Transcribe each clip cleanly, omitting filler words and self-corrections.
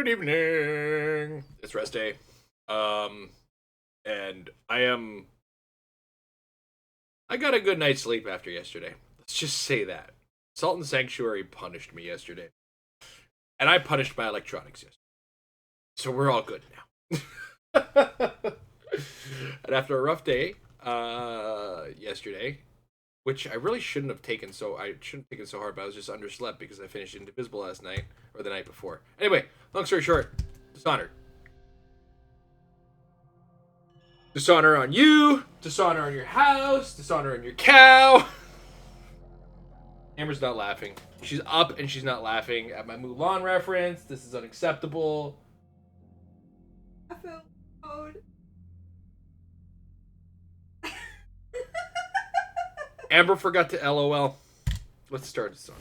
Good evening. It's rest day. And I got a good night's sleep after yesterday. Let's just say that. Salt and Sanctuary punished me yesterday. And I punished my electronics yesterday. So we're all good now. And after a rough day, yesterday, which I really shouldn't have taken so hard, but I was just underslept because I finished Indivisible last night, or the night before. Anyway, long story short, Dishonored. Dishonor on you, dishonor on your house, dishonor on your cow. Amber's not laughing. She's up and she's not laughing at my Mulan reference. This is unacceptable. I feel cold. Amber forgot to LOL. Let's start this song.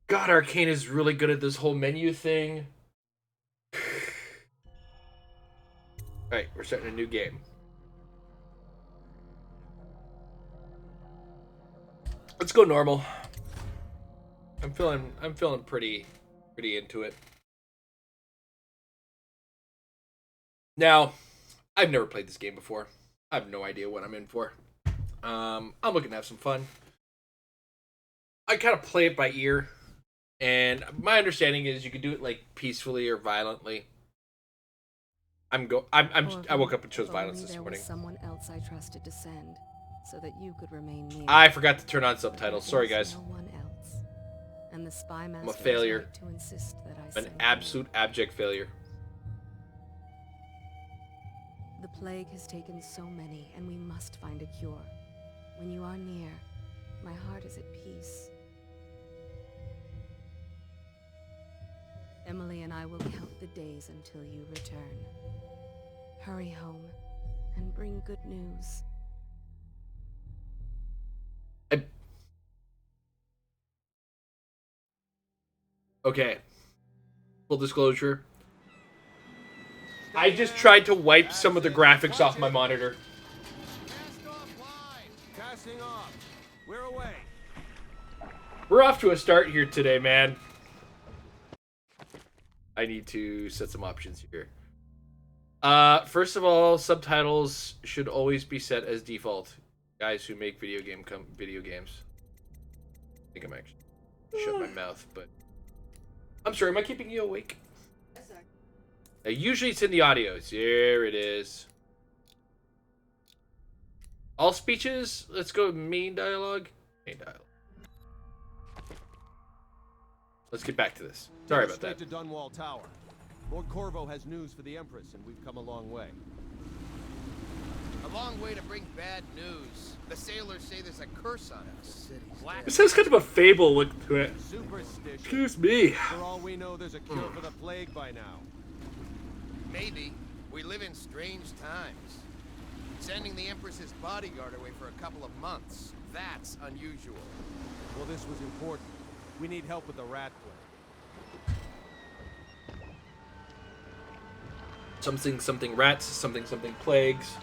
God, Arcane is really good at this whole menu thing. Alright, we're starting a new game. Let's go normal. I'm feeling pretty into it. Now, I've never played this game before. I have no idea what I'm in for. I'm looking to have some fun. I kind of play it by ear, and my understanding is you can do it like peacefully or violently. I woke up and chose violence this morning. Someone else I trusted to send, so that you could remain near. I forgot to turn on subtitles. Sorry, guys. No one else. And the spy master I'm a failure. right to insist that I An send absolute abject failure. The plague has taken so many, and we must find a cure. When you are near, my heart is at peace. Emily and I will count the days until you return. Hurry home and bring good news. Okay. Full disclosure. I just tried to wipe some of the graphics off my monitor. Casting off. We're away. We're off to a start here today, man. I need to set some options here. First of all, subtitles should always be set as default. Guys who make video games. I think I'm actually shut my mouth, but I'm sorry. Am I keeping you awake? Yes, sir. Usually it's in the audios. There it is. All speeches. Let's go main dialogue. Main dialogue. Let's get back to this. Sorry about that. Straight to Dunwall Tower. Lord Corvo has news for the Empress, and we've come a long way. A long way to bring bad news. The sailors say there's a curse on us. Black This has kind of a fable look to it. Superstition. Excuse me. For all we know, there's a cure for the plague by now. Maybe. We live in strange times. Sending the Empress's bodyguard away for a couple of months. That's unusual. Well, this was important. We need help with the rat plague. Something rats, something plagues.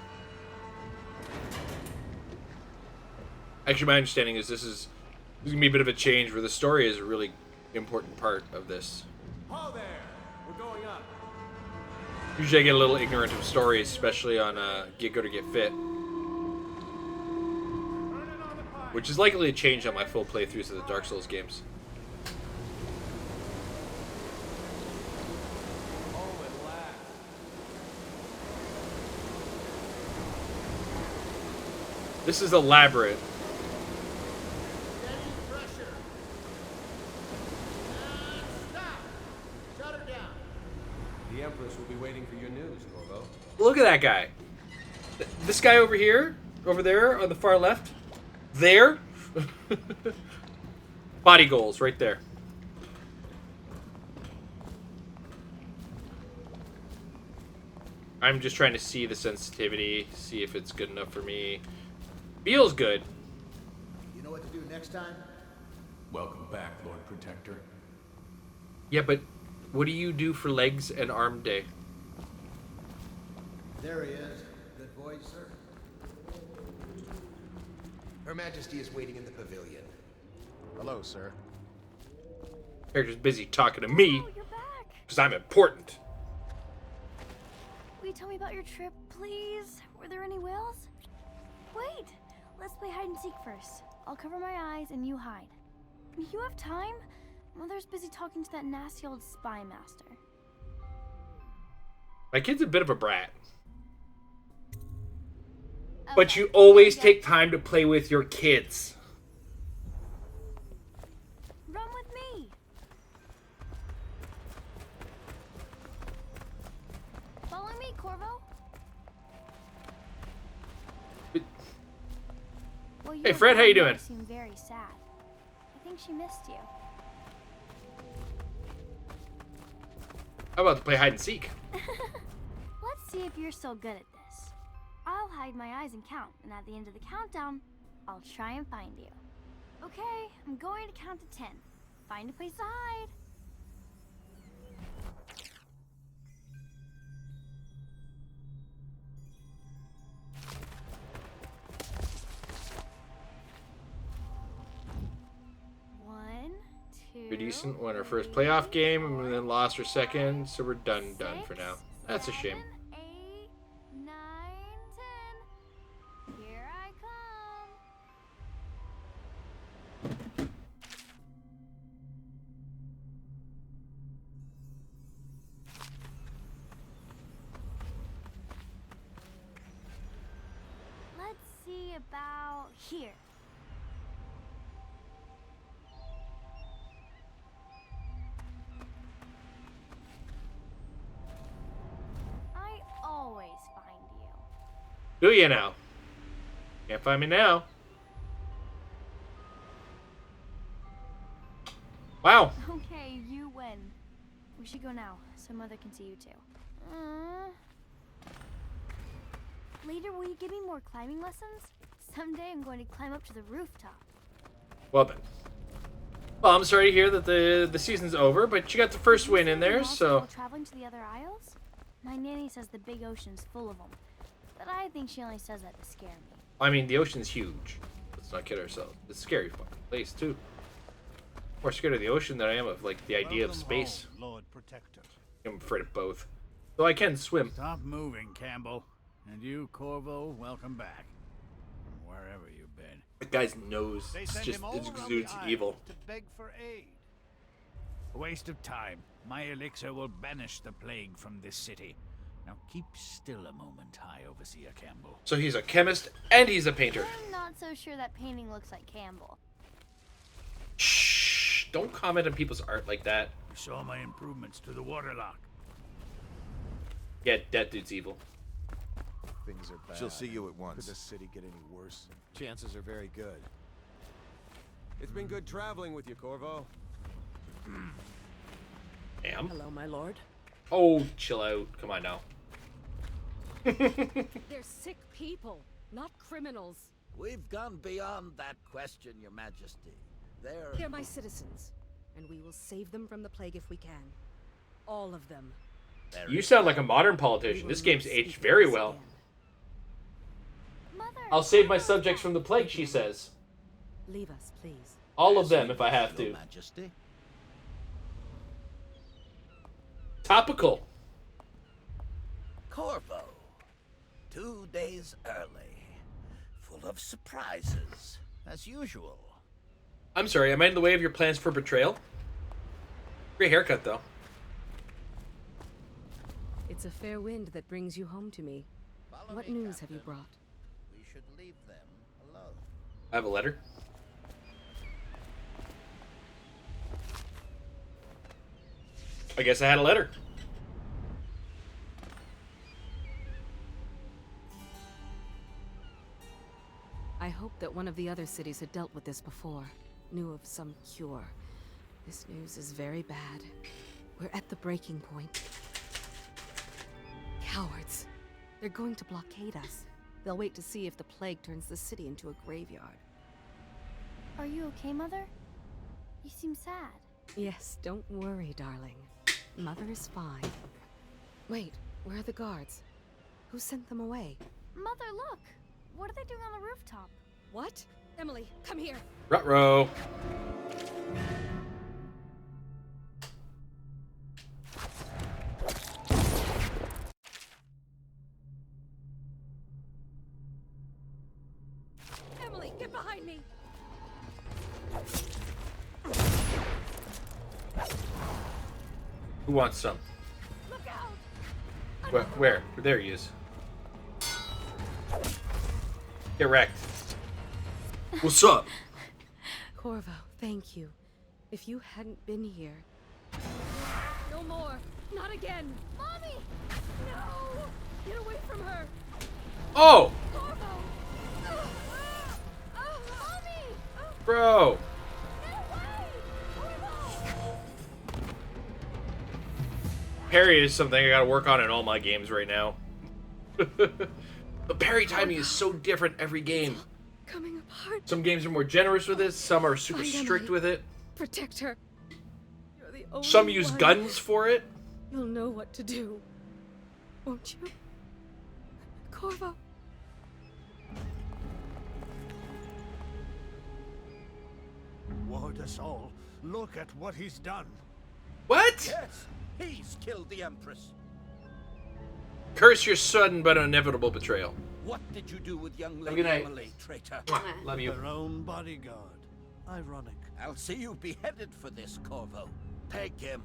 Actually, my understanding is this is gonna be a bit of a change where the story is a really important part of this. Oh, there! We're going up. Usually I get a little ignorant of stories, especially on Git Gud or Git Fit. Which is likely to change on my full playthroughs of the Dark Souls games. This is elaborate. Steady pressure. Stop. Shut her down. The Empress will be waiting for your news, Corvo. Look at that guy. This guy over here, over there on the far left. There. Body goals right there. I'm just trying to see the sensitivity, see if it's good enough for me. Feels good. You know what to do next time? Welcome back, Lord Protector. Yeah, but what do you do for legs and arm day? There he is. Good voice, sir. Her Majesty is waiting in the pavilion. Hello, sir. Character's busy talking to me Oh, you're back. because I'm important. Will you tell me about your trip, please? Were there any whales? Wait, let's play hide and seek first. I'll cover my eyes and you hide. You have time? Mother's busy talking to that nasty old spy master. My kid's a bit of a brat. Okay, But you always yeah. take time to play with your kids. Run with me. Follow me, Corvo. But- Well, Hey, Fred, how you doing? Seem very sad. I think she missed you. How about to play hide and seek? Let's see if you're still good at this. I'll hide my eyes and count, and at the end of the countdown, I'll try and find you. Okay, I'm going to count to 10. Find a place to hide. One, two. Pretty decent. Won our first playoff game and then lost our second, so we're done for now. That's a shame. 7, 8, 9, 10. Here I come. Let's see about here. I always find you. Do you now? Can't find me now. Wow. Okay, you win. We should go now, so Mother can see you too. Later, will you give me more climbing lessons? Someday I'm going to climb up to the rooftop. Well then. Well, I'm sorry to hear that the season's over, but you got the first win in there, so. While traveling to the other isles? My nanny says the big ocean's full of them, but I think she only says that to scare me. I mean, the ocean's huge. Let's not kid ourselves. It's a scary fucking place too. More scared of the ocean than I am of like the idea of space. Home, Lord Protector. I'm afraid of both. Though I can swim. Stop moving, Campbell. And you, Corvo, welcome back. From wherever you've been. That guy's nose They is send just him all it around exudes the evil. island to beg for aid. A waste of time. My elixir will banish the plague from this city. Now keep still a moment, High Overseer Campbell. So he's a chemist and he's a painter. I'm not so sure that painting looks like Campbell. Shh! Don't comment on people's art like that. You saw my improvements to the waterlock. Yeah, that dude's evil. Things are bad. She'll see you at once. Could the city get any worse? Chances are very good. It's been good traveling with you, Corvo. Am? Hello, my lord. Oh, chill out. Come on now. They're sick people, not criminals. We've gone beyond that question, Your Majesty. They're my citizens, and we will save them from the plague if we can. All of them. You sound like a modern politician. This game's aged very well. Mother, I'll save my subjects from the plague, she says. Leave us, please. All of them, if I have Your to. Majesty. Topical. Corvo. 2 days early. Full of surprises, as usual. I'm sorry, am I in the way of your plans for betrayal? Great haircut, though. It's a fair wind that brings you home to me. Follow What me, news have you Captain. brought? We should leave them alone. I have a letter. I guess I had a letter. I hoped that one of the other cities had dealt with this before, knew of some cure. This news is very bad. We're at the breaking point. Cowards. They're going to blockade us. They'll wait to see if the plague turns the city into a graveyard. are you okay, Mother? You seem sad. Yes, don't worry, darling. Mother is fine. Wait, where are the guards? Who sent them away? Mother, look! What are they doing on the rooftop? What? Emily, come here. Ruh-roh. Who wants some? Look out! Where? There he is. Get wrecked. What's up? Corvo, thank you. If you hadn't been here... No more! Not again! Mommy! No! Get away from her! Oh! Corvo! Mommy! Bro! Get away! Corvo! Parry is something I gotta work on in all my games right now. The parry timing is so different every game. Coming apart. Some games are more generous with it, some are super Find strict Emily. with it. Protect her. You're the only Some use one. guns for it. You'll know what to do. Won't you? Corvo. Ward us all. Look at what he's done. What? Yes, he's killed the Empress. Curse your sudden but inevitable betrayal. What did you do with young Have a Lady good night. Emily, traitor? Mwah. Love you. Her own bodyguard. Ironic. I'll see you beheaded for this, Corvo. Take him.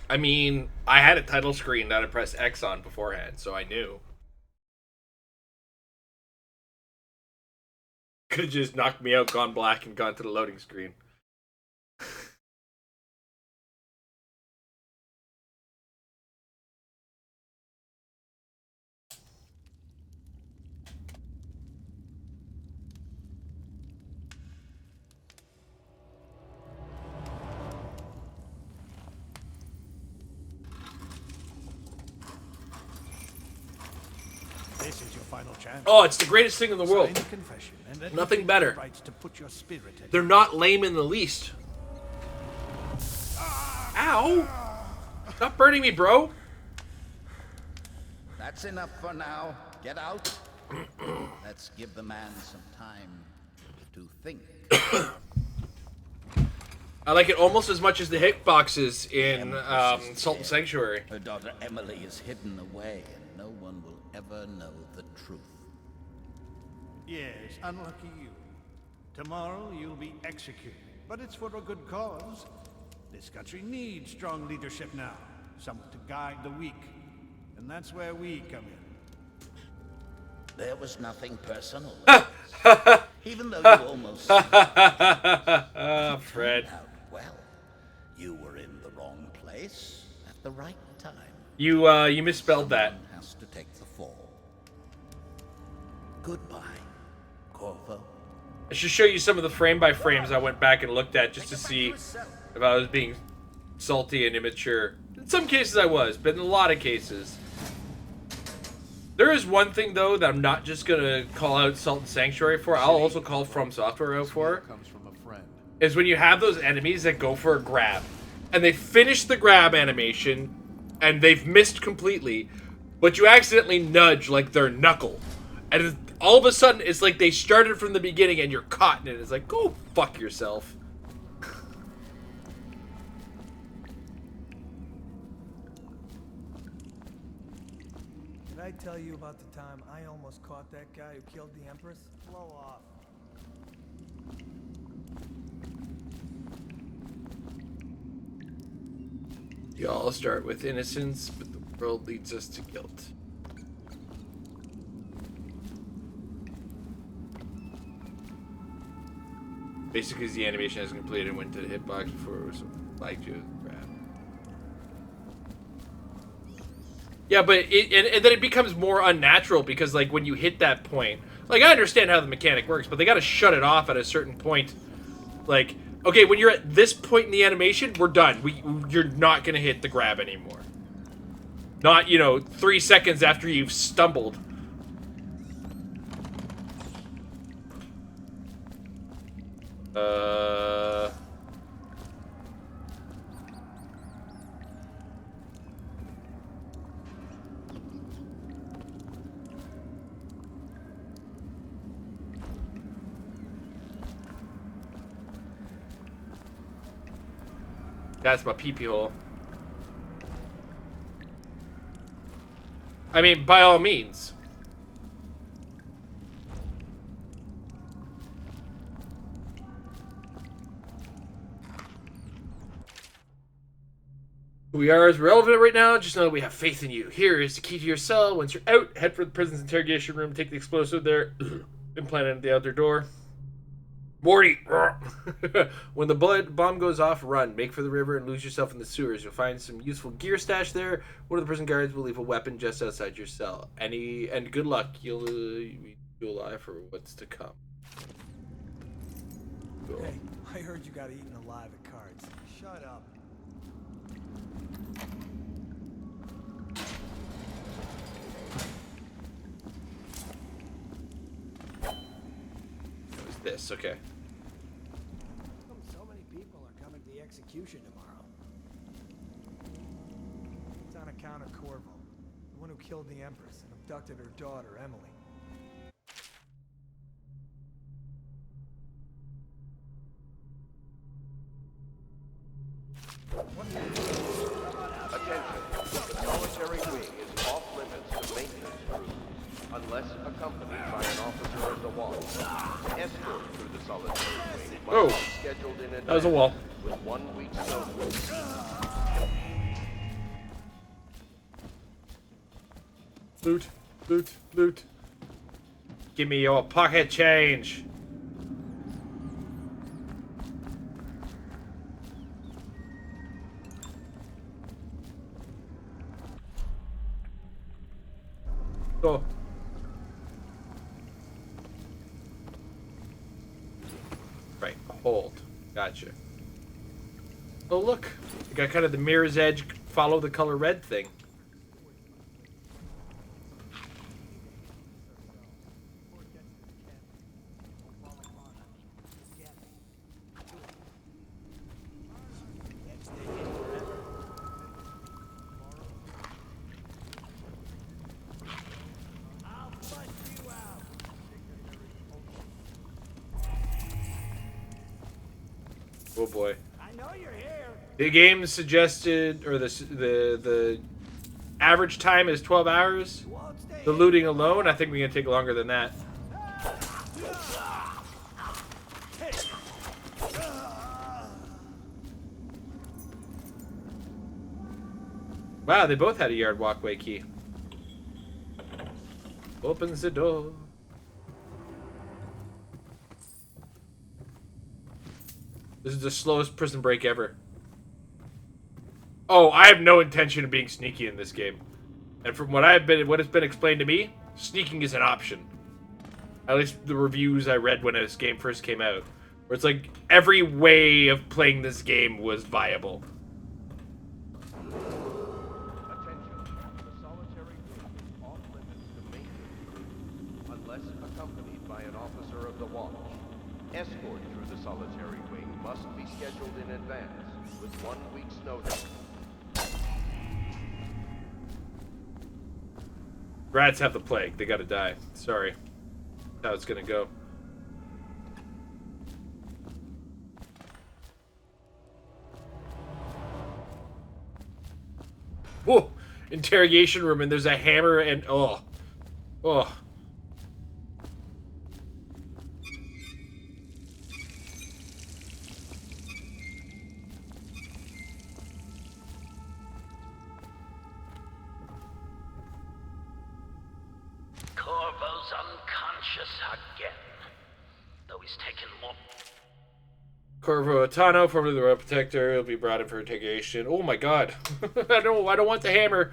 I mean, I had a title screen that I pressed X on beforehand, so I knew. Could have just knocked me out, gone black, and gone to the loading screen. This is your final chance. Oh, it's the greatest thing in the world. Sign the confession, and let me Nothing take better. the rights to put your spirit in. They're not lame in the least. Ow! Stop burning me, bro. That's enough for now. Get out. Let's give the man some time to think. I like it almost as much as the hitboxes in Sultan Sanctuary. Her daughter Emily is hidden away, and no one will ever know the truth. Yes, unlucky you. Tomorrow you'll be executed, but it's for a good cause. This country needs strong leadership now, someone to guide the weak, and that's where we come in. There was nothing personal. Ah, Even though you almost Fred. turned out well, you were in the wrong place at the right time. You misspelled that. Someone has to take the fall. Goodbye, Corvo. I should show you some of the frame by frames I went back and looked at just to see if I was being salty and immature. In some cases I was, but in a lot of cases. There is one thing though that I'm not just gonna call out Sultan Sanctuary for, I'll also call From Software out for, Comes from a friend. is when you have those enemies that go for a grab. And they finish the grab animation, and they've missed completely, but you accidentally nudge like their knuckle. And all of a sudden, it's like they started from the beginning and you're caught in it. It's like, go fuck yourself. Did I tell you about the time I almost caught that guy who killed the Empress? Blow off. You all start with innocence, but the world leads us to guilt. Basically, the animation hasn't completed and went to the hitbox before it was like to grab. Yeah, but and then it becomes more unnatural because, like, when you hit that point, like, I understand how the mechanic works, but they gotta shut it off at a certain point. Like, okay, when you're at this point in the animation, we're done. You're not gonna hit the grab anymore. Not, 3 seconds after you've stumbled. That's my pee-pee hole. I mean, by all means. Who we are is relevant right now. Just know that we have faith in you. Here is the key to your cell. Once you're out, head for the prison's interrogation room. Take the explosive there. Implant it at the outer door. Morty! When the bomb goes off, run. Make for the river and lose yourself in the sewers. You'll find some useful gear stashed there. One of the prison guards will leave a weapon just outside your cell. And good luck. You'll be alive for what's to come. Cool. Hey, I heard you got eaten alive at cards. Shut up. This, okay. So many people are coming to the execution tomorrow. It's on account of Corvo, the one who killed the Empress and abducted her daughter, Emily. Attention, the solitary wing is off limits to maintenance crews, unless accompanied by an officer of the watch. Escort through the solitary wing must be scheduled in advance. That was a wall. With 1 week's notice. Loot, loot, loot. Give me your pocket change. Go. Right, hold. Gotcha. Oh, look. You got kind of the mirror's edge, follow the color red thing. Oh boy. I know you're here. The game suggested, or the average time is 12 hours. The looting alone, I think we're gonna take longer than that. Wow, they both had a yard walkway key. Opens the door. This is the slowest prison break ever. Oh, I have no intention of being sneaky in this game. And from what has been explained to me, sneaking is an option. At least the reviews I read when this game first came out. Where it's like, every way of playing this game was viable. Unless accompanied by an officer of the watch. Escort through the solitary wing must be scheduled in advance, with 1 week's notice. Rats have the plague. They gotta die. Sorry. That's how it's gonna go. Whoa! Interrogation room, and there's a hammer and... Oh. Oh. Corvo's unconscious again, though he's taken more. Corvo Atano, formerly the Royal Protector, will be brought in for interrogation. Oh my god. I don't want the hammer.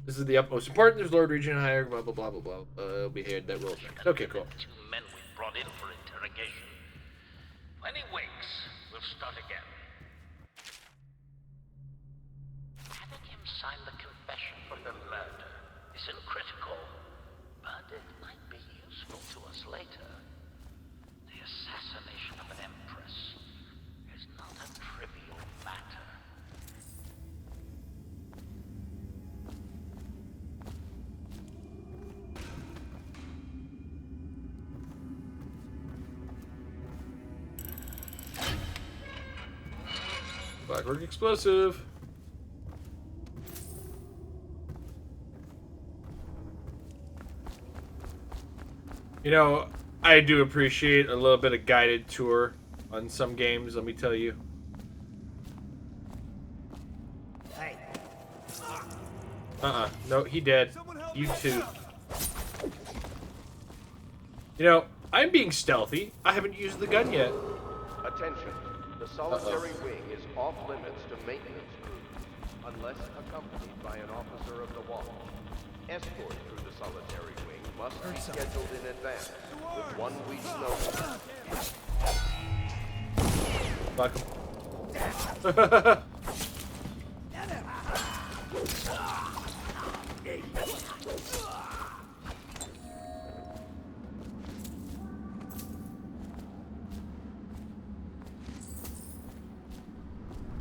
This is the utmost important. There's Lord Regent higher, blah, blah, blah, blah, blah. It'll be here that will. Okay, cool. The 2 men we brought in for interrogation. When he wakes, we'll start again. Having him sign the confession for the murder isn't critical, but it might be useful to us later. The assassination of an empress is not a trivial matter. Clockwork explosive. You know, I do appreciate a little bit of guided tour on some games, let me tell you. Hey, No, he dead. You too. You know, I'm being stealthy. I haven't used the gun yet. Attention. The solitary wing is off limits to maintenance crews, unless accompanied by an officer of the watch. Escort through the solitary wing must be scheduled in advance, with 1 week's notice. Fuck him.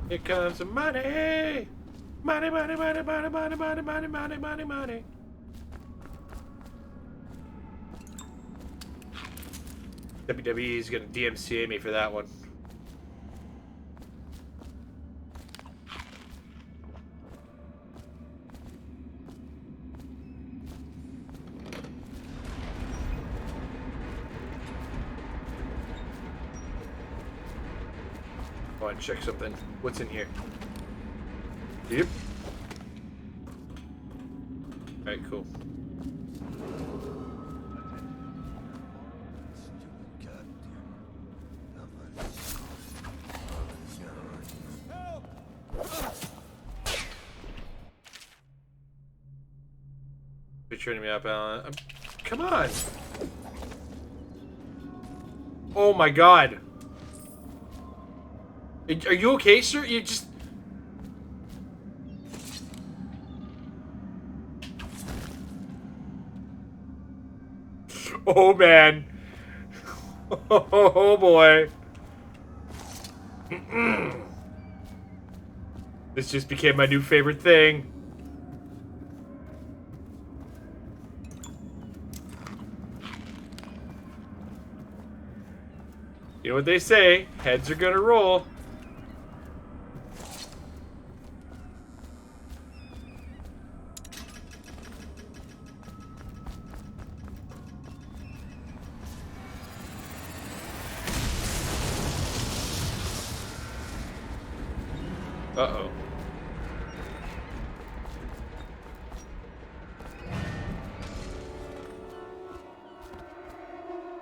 Here comes the money! Money, money, money, money, money, money, money, money, money, money. WWE is gonna DMCA me for that one. I want to check something. What's in here? Yep. Alright, cool. You're turning me up, Alan. Come on! Oh my god! Are you okay, sir? You just... Oh, man. Oh, boy. This just became my new favorite thing. You know what they say, heads are gonna roll. Uh-oh.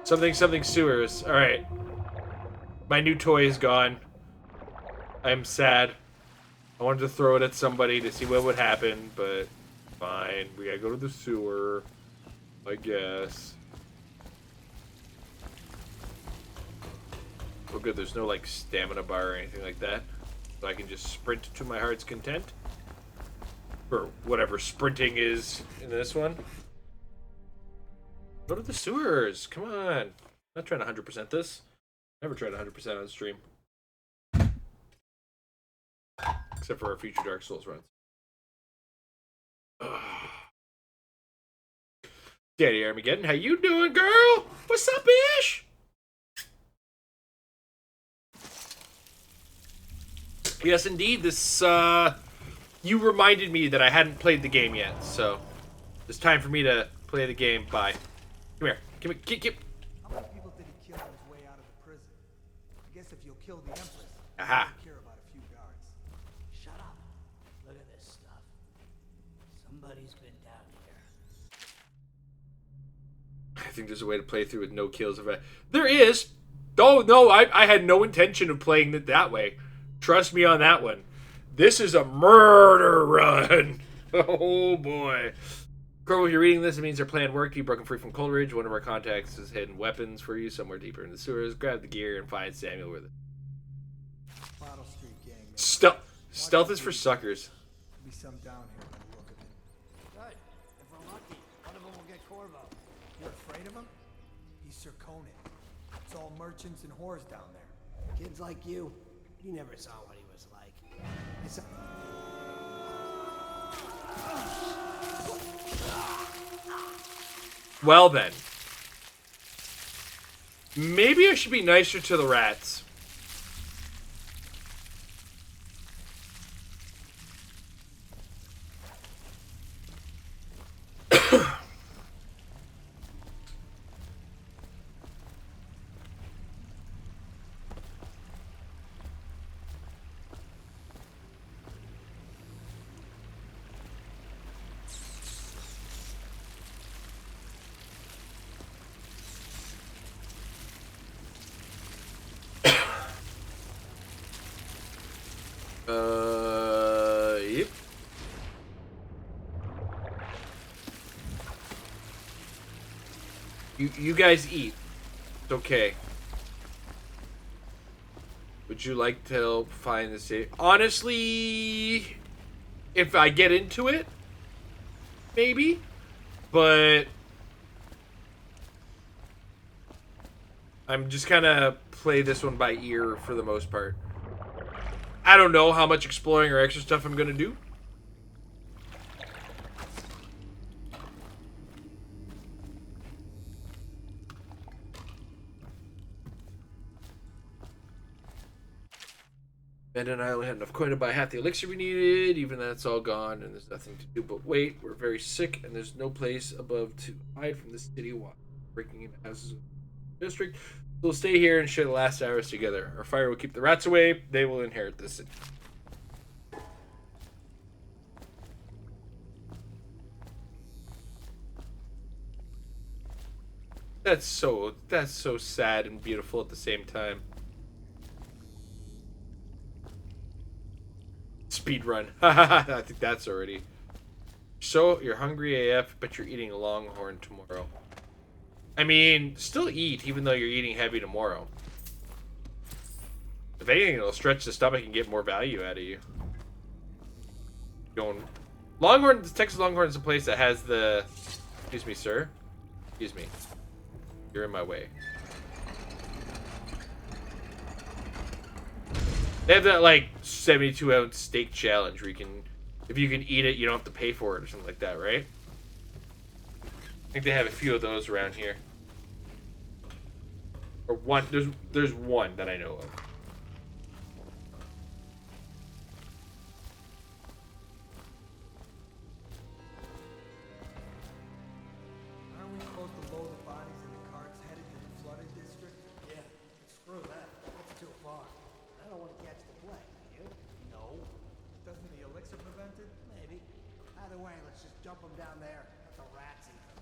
Something sewers. Alright. My new toy is gone. I'm sad. I wanted to throw it at somebody to see what would happen, but fine. We gotta go to the sewer, I guess. Oh good, there's no like stamina bar or anything like that. So I can just sprint to my heart's content. Or whatever sprinting is in this one. Go to the sewers. Come on. I'm not trying to 100% this. Never tried 100% on stream. Except for our future Dark Souls runs. Daddy Armageddon, how you doing, girl? What's up, Ish? Yes, indeed. This, you reminded me that I hadn't played the game yet, so it's time for me to play the game. Bye. Come here. Come here. Keep. How many people did he kill on his way out of the prison? I guess if you'll kill the Empress, Aha. you care about a few guards. Shut up. Look at this stuff. Somebody's been down here. I think there's a way to play through with no kills. There is. Oh, no, I had no intention of playing it that way. Trust me on that one. This is a murder run. Oh, boy. Corvo, if you're reading this, it means our plan worked. You've broken free from Coleridge. One of our contacts has hidden weapons for you somewhere deeper in the sewers. Grab the gear and find Samuel with it. Bottle Street gang. Stealth is for suckers. Be some down here by the look of it. Good. If we're lucky, one of them will get Corvo. You're afraid of him? He's Sir Conan. It's all merchants and whores down there. Kids like you never saw what he was like. Well then. Maybe I should be nicer to the rats. Yep. You guys eat. It's okay. Would you like to help find the safe? Honestly, if I get into it, maybe. But I'm just kind of play this one by ear for the most part. I don't know how much exploring or extra stuff I'm going to do. Ben and I only had enough coin to buy half the elixir we needed. Even that's all gone, and there's nothing to do but wait. We're very sick, and there's no place above to hide from the city while breaking into houses in the district. So we'll stay here and share the last hours together. Our fire will keep the rats away. They will inherit this city. That's so sad and beautiful at the same time. Speed run. I think that's already. So you're hungry AF, but you're eating a longhorn tomorrow. I mean, still eat, even though you're eating heavy tomorrow. If anything, it'll stretch the stomach and get more value out of you. Going, Longhorn, Texas Longhorn is a place that has the. Excuse me, sir. Excuse me. You're in my way. They have that like 72-ounce steak challenge where you can, if you can eat it, you don't have to pay for it or something like that, right? I think they have a few of those around here. Or one. There's one that I know of. Aren't we supposed to load the bodies in the carts headed to the flooded district? Yeah, screw that. That's too far. I don't want to catch the plague, do you? No. Doesn't the elixir prevent it? Maybe. Either way, let's just dump them down there. Let the rats eat them.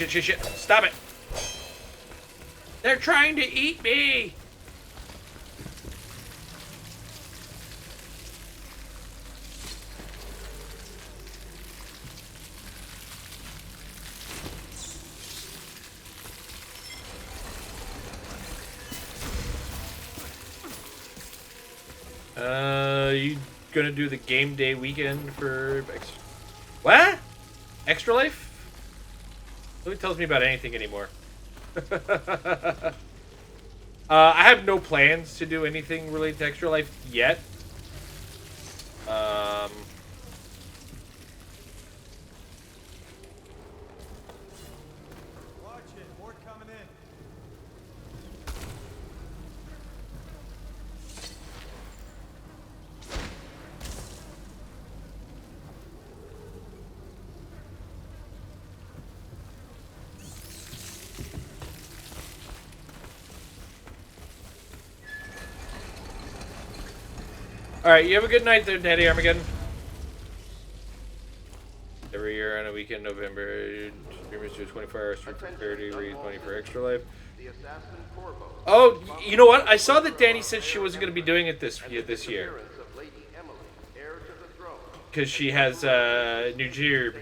Shit. Stop it. They're trying to eat me. You gonna do the game day weekend for what? Extra Life? Nobody tells me about anything anymore. I have no plans to do anything related to Extra Life yet. Watch it, more coming in. Alright, you have a good night there, Daddy Armageddon. Every year on a weekend, November, streamers do 24 hours for 30, read 20 for Extra Life. Oh, you know what? I saw that Danny said she wasn't going to be doing it this year. Because she has New Jersey.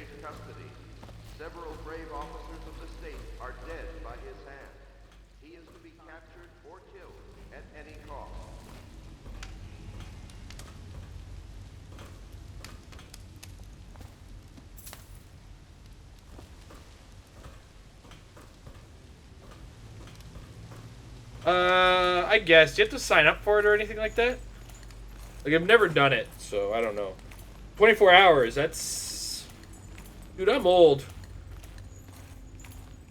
Several brave officers of the state are dead by his hand. He is to be captured or killed at any cost. I guess. Do you have to sign up for it or anything like that? Like, I've never done it, so I don't know. 24 hours, that's... Dude, I'm old.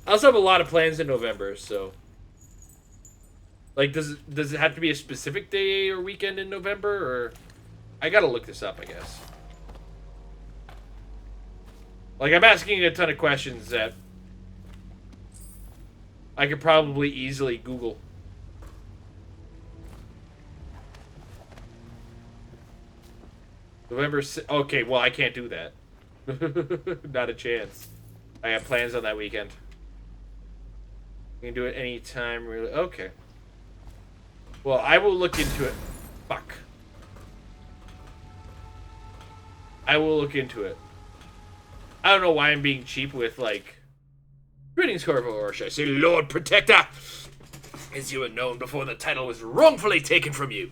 I also have a lot of plans in November, so... Like, does it have to be a specific day or weekend in November, or... I gotta look this up, I guess. Like, I'm asking a ton of questions that... I could probably easily Google. November. Okay, well I can't do that. Not a chance. I have plans on that weekend. You can do it anytime, really. Okay. Well, I will look into it. Fuck. I will look into it. I don't know why I'm being cheap with, like... Greetings, Corvo, or should I say Lord Protector? As you were known before the title was wrongfully taken from you.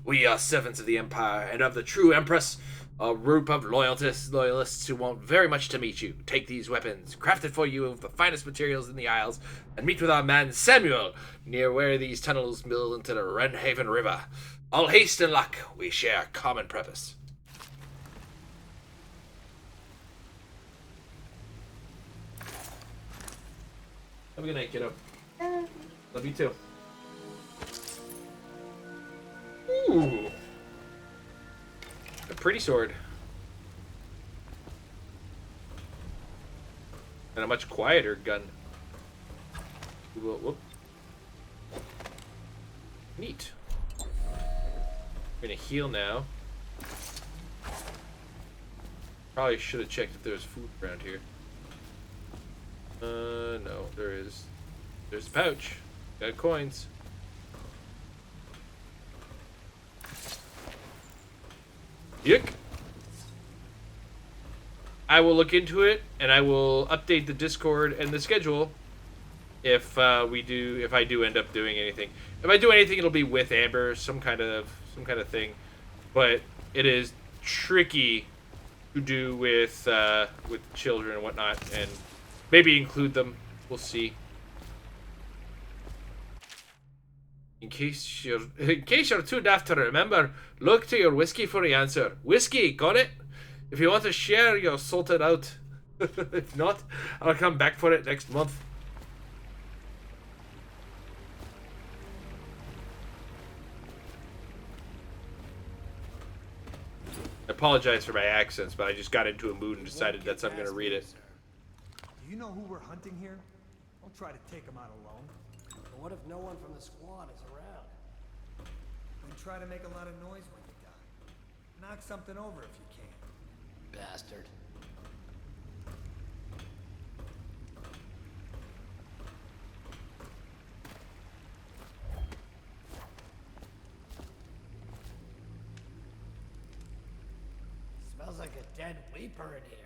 We are servants of the Empire and of the true Empress, a group of loyalists who want very much to meet you. Take these weapons, crafted for you of the finest materials in the Isles, and meet with our man Samuel, near where these tunnels mill into the Renhaven River. All haste and luck, we share a common purpose. Have a good night, kiddo. Love you too. Ooh. A pretty sword. And a much quieter gun. Whoop. Neat. We're gonna heal now. Probably should have checked if there was food around here. No, there is. There's a pouch. Got coins. Yuck. I will look into it, and I will update the Discord and the schedule if I do end up doing anything. If I do anything, it'll be with Amber, some kind of thing. But it is tricky to do with children and whatnot, and maybe include them. We'll see. In case you're too daft to remember, look to your whiskey for the answer. Whiskey, got it? If you want to share, you're sorted out. If not, I'll come back for it next month. I apologize for my accents, but I just got into a mood and decided that's how I'm going to read it. Do you know who we're hunting here? Don't try to take him out alone. But what if no one from the squad is around? Then try to make a lot of noise when you die. Knock something over if you can. Bastard. Smells like a dead weeper in here.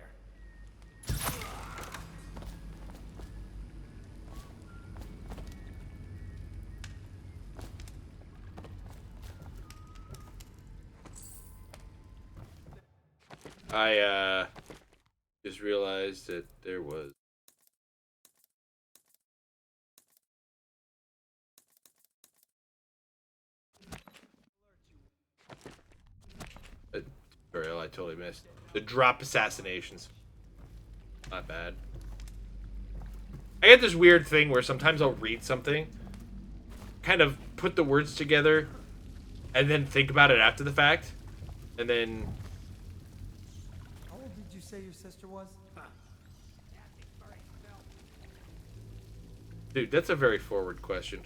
I just realized that there was a tutorial I totally missed. The drop assassinations. Not bad. I get this weird thing where sometimes I'll read something, kind of put the words together, and then think about it after the fact, and then... How old did you say your sister was? Dude, that's a very forward question.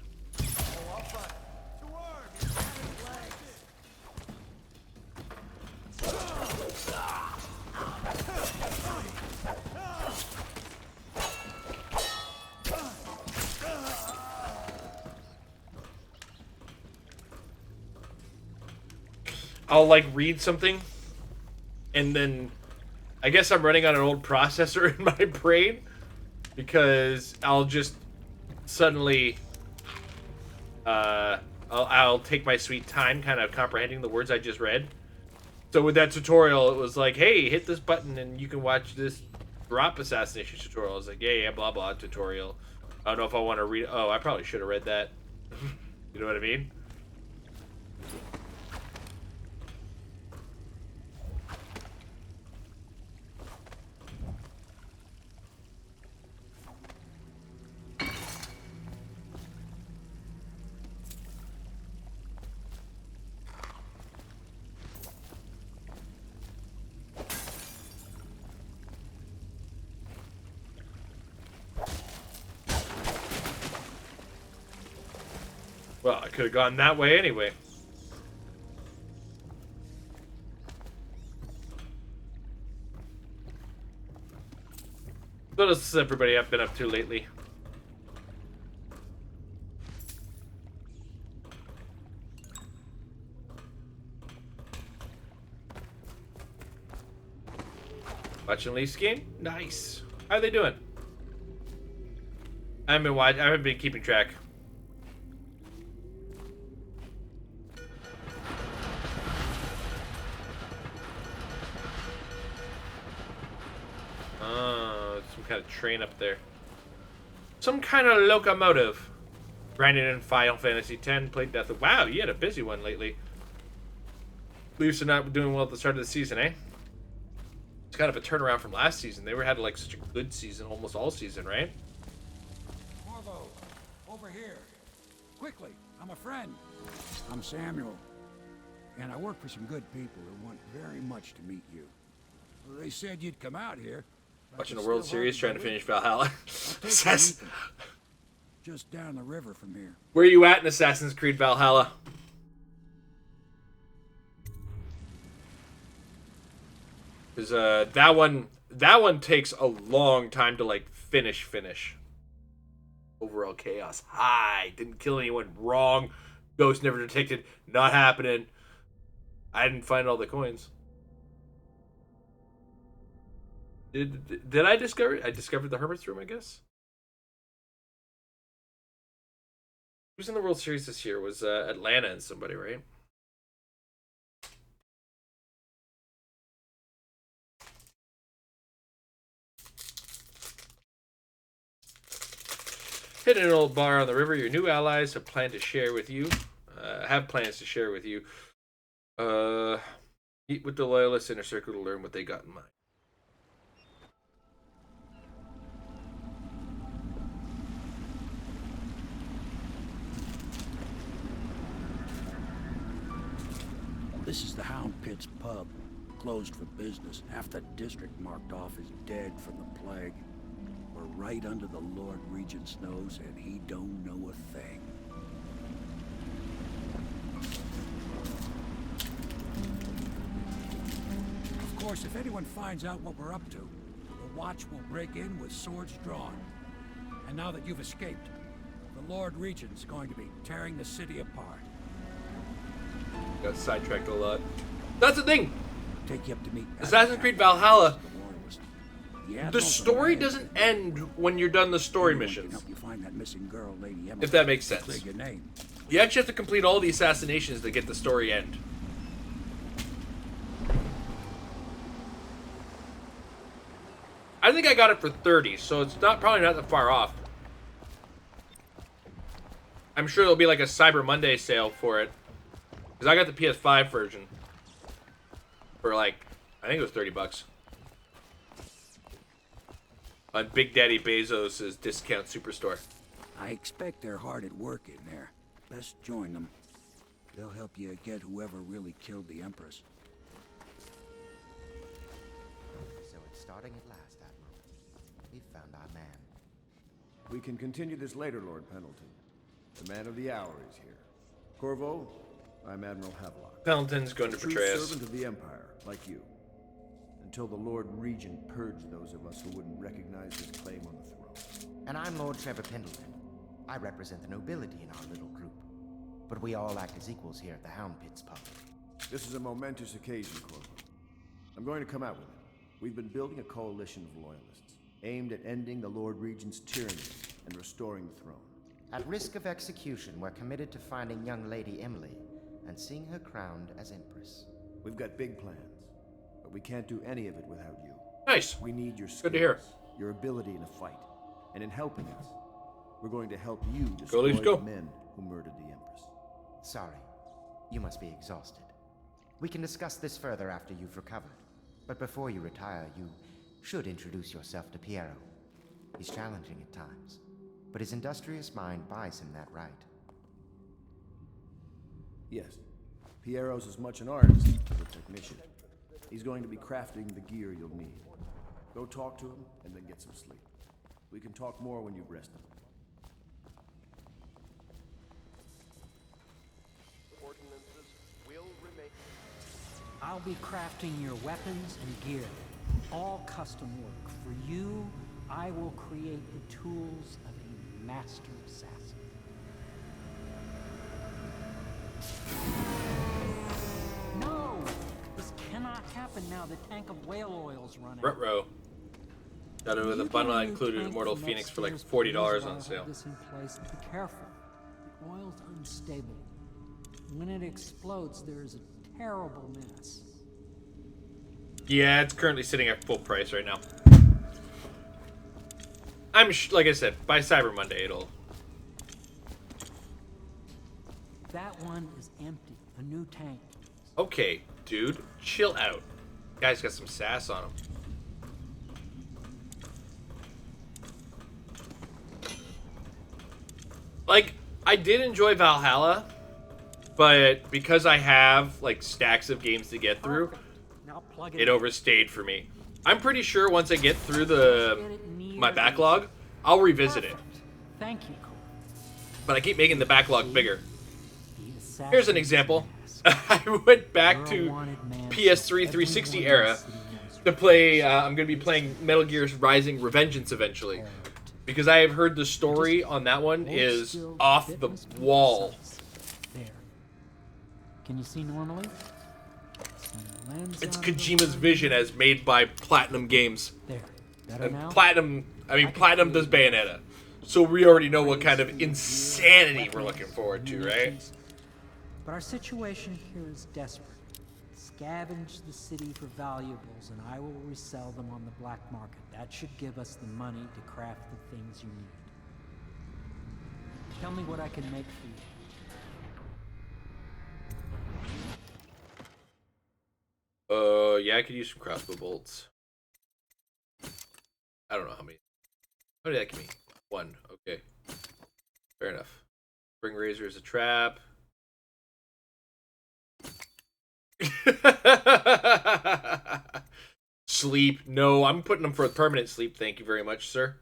I'll like read something, and then I guess I'm running on an old processor in my brain, because I'll just suddenly I'll take my sweet time kind of comprehending the words I just read. So with that tutorial, it was like, hey, hit this button and you can watch this drop assassination tutorial. I was like, yeah, blah blah tutorial. I don't know if I want to read. Oh, I probably should have read that. You know what I mean? Well, I could have gone that way anyway. What else has everybody been up to lately? Watching Leafs game? Nice. How are they doing? I haven't been keeping track. Oh, some kind of train up there. Some kind of locomotive. Brandon in Final Fantasy X played Death of... Wow, you had a busy one lately. Leafs are not doing well at the start of the season, eh? It's kind of a turnaround from last season. They had like such a good season almost all season, right? Corvo, over here. Quickly, I'm a friend. I'm Samuel. And I work for some good people who want very much to meet you. Well, they said you'd come out here. Watching the World Series, trying to finish Valhalla. Just down the river from here. Where are you at in Assassin's Creed Valhalla? Because that one takes a long time to like finish. Overall chaos high. Didn't kill anyone. Wrong. Ghost never detected. Not happening. I didn't find all the coins. Did I discover? I discovered the Hermit's Room, I guess. Who's in the World Series this year? It was Atlanta and somebody, right? Hitting an old bar on the river. Your new allies have planned to share with you. Have plans to share with you. Meet with the Loyalist Inner Circle to learn what they got in mind. This is the Hound Pit's pub. Closed for business. Half the district marked off as dead from the plague. We're right under the Lord Regent's nose, and he don't know a thing. Of course, if anyone finds out what we're up to, the Watch will break in with swords drawn. And now that you've escaped, the Lord Regent's going to be tearing the city apart. Got sidetracked a lot. That's the thing. Take you up to meet Assassin's Creed Valhalla. The story doesn't end when you're done the story missions. If that makes sense. You actually have to complete all the assassinations to get the story end. I think I got it for 30, so it's probably not that far off. I'm sure there'll be like a Cyber Monday sale for it. Because I got the PS5 version for like, I think it was $30 on Big Daddy Bezos' discount superstore. I expect they're hard at work in there. Best join them. They'll help you get whoever really killed the Empress. So it's starting at last, Admiral. We've found our man. We can continue this later, Lord Pendleton. The man of the hour is here. Corvo, I'm Admiral Havelock. Pendleton's going to betray us. Servant of the Empire, like you. Until the Lord Regent purged those of us who wouldn't recognize his claim on the throne. And I'm Lord Trevor Pendleton. I represent the nobility in our little group. But we all act as equals here at the Hound Pit's pub. This is a momentous occasion, Corvo. I'm going to come out with it. We've been building a coalition of loyalists, aimed at ending the Lord Regent's tyranny and restoring the throne. At risk of execution, we're committed to finding young Lady Emily and seeing her crowned as Empress. We've got big plans, but we can't do any of it without you. Nice. We need your skills, good to hear. Your ability in a fight, and in helping us, we're going to help you destroy the men who murdered the Empress. Sorry, you must be exhausted. We can discuss this further after you've recovered. But before you retire, you should introduce yourself to Piero. He's challenging at times, but his industrious mind buys him that right. Yes, Piero's as much an artist as a technician. He's going to be crafting the gear you'll need. Go talk to him, and then get some sleep. We can talk more when you've rested. Ordinances will remain. I'll be crafting your weapons and gear. All custom work for you I will create the tools of a master assassin. No! This cannot happen now. The tank of whale oil's running. Ruh-roh. Got it with a bundle that included Immortal Phoenix for like $40 on sale. This in place. Be careful. The oil's unstable. When it explodes, there's a terrible mess. Yeah, it's currently sitting at full price right now. Like I said, by Cyber Monday it'll. That one is empty. A new tank. Okay, dude, chill out. Guy's got some sass on him. Like, I did enjoy Valhalla, but because I have like stacks of games to get through, it overstayed for me. I'm pretty sure once I get through my backlog, I'll revisit it. Thank you. But I keep making the backlog bigger. Here's an example. I went back to PS3 360 era to play. I'm going to be playing Metal Gear's Rising Revengeance eventually, because I have heard the story on that one is off the wall. There. Can you see normally? It's Kojima's vision as made by Platinum Games. There. Better now? Platinum does Bayonetta. So we already know what kind of insanity we're looking forward to, right? But our situation here is desperate. Scavenge the city for valuables and I will resell them on the black market. That should give us the money to craft the things you need. Tell me what I can make for you. Yeah, I could use some crossbow bolts. I don't know how many. How many that give me? One. Okay. Fair enough. Spring razor is a trap. Sleep. No, I'm putting them for a permanent sleep. Thank you very much, sir.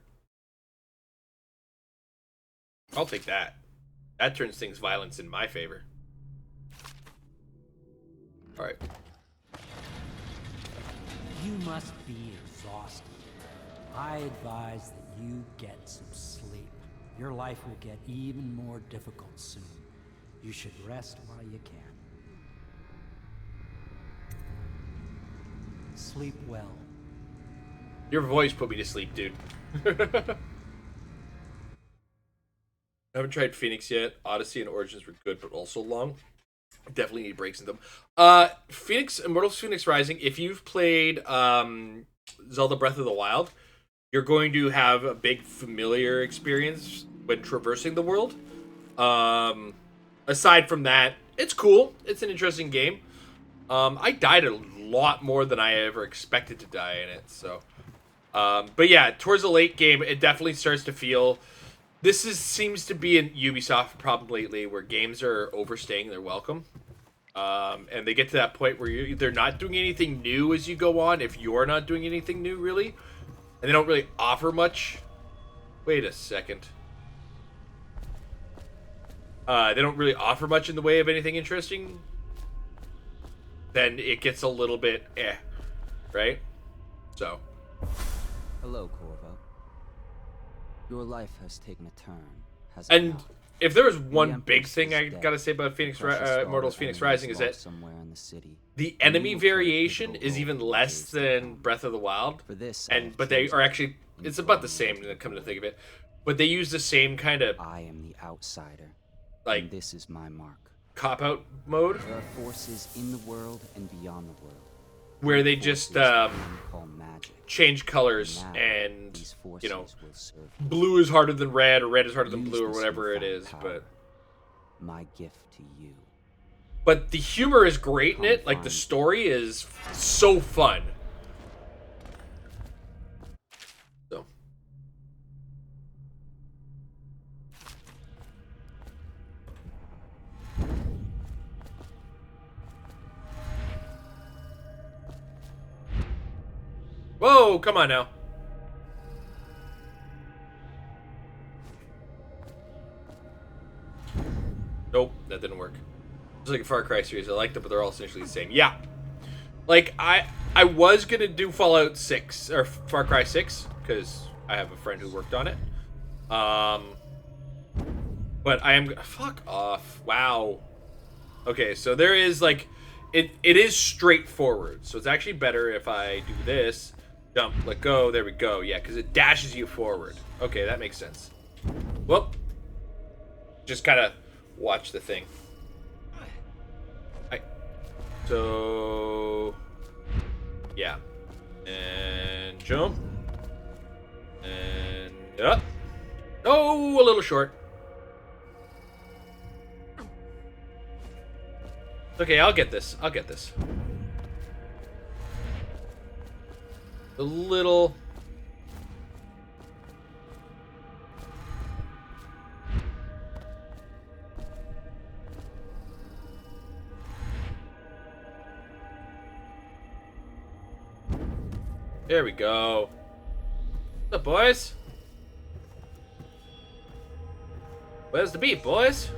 I'll take that. That turns things violence in my favor. Alright. You must be exhausted. I advise that you get some sleep. Your life will get even more difficult soon. You should rest while you can. Sleep well. Your voice put me to sleep, dude. I haven't tried Phoenix yet. Odyssey and Origins were good, but also long. Definitely need breaks in them. Immortal Phoenix Rising, if you've played Zelda Breath of the Wild, you're going to have a big familiar experience when traversing the world. Aside from that, it's cool. It's an interesting game. I died a lot more than I ever expected to die in it. So, but yeah, towards the late game, it definitely starts to feel. Seems to be an Ubisoft problem lately, where games are overstaying their welcome, and they get to that point where they're not doing anything new as you go on. If you're not doing anything new, really, and they don't really offer much. Wait a second. They don't really offer much in the way of anything interesting. Then it gets a little bit right? So. Hello, Corvo. Your life has taken a turn, has and not? If there was one big thing I gotta say about Immortals Phoenix Rising is that the enemy variation is even less than Breath of the Wild. But they are actually, it's about the same, come to think of it. But they use the same kind of. I am the outsider. Like, and this is my mark. Cop-out mode. There are forces in the world and beyond the world. Where they just change colors and, you know, blue is harder than red or red is harder than blue or whatever it is. But my gift to you. But the humor is great in it. Like, the story is so fun. So. Whoa, come on now. Nope, that didn't work. It's like a Far Cry series. I liked them, but they're all essentially the same. Yeah. Like, I was going to do Fallout 6, or Far Cry 6, because I have a friend who worked on it. But I am... Fuck off. Wow. Okay, so there is, like... It is straightforward. So it's actually better if I do this. Jump, let go. There we go. Yeah, because it dashes you forward. Okay, that makes sense. Whoop. Just kind of watch the thing. So... Yeah. And jump. And up. Oh, a little short. Okay, I'll get this. I'll get this. A little... There we go. What's up, boys? Where's the beat, boys?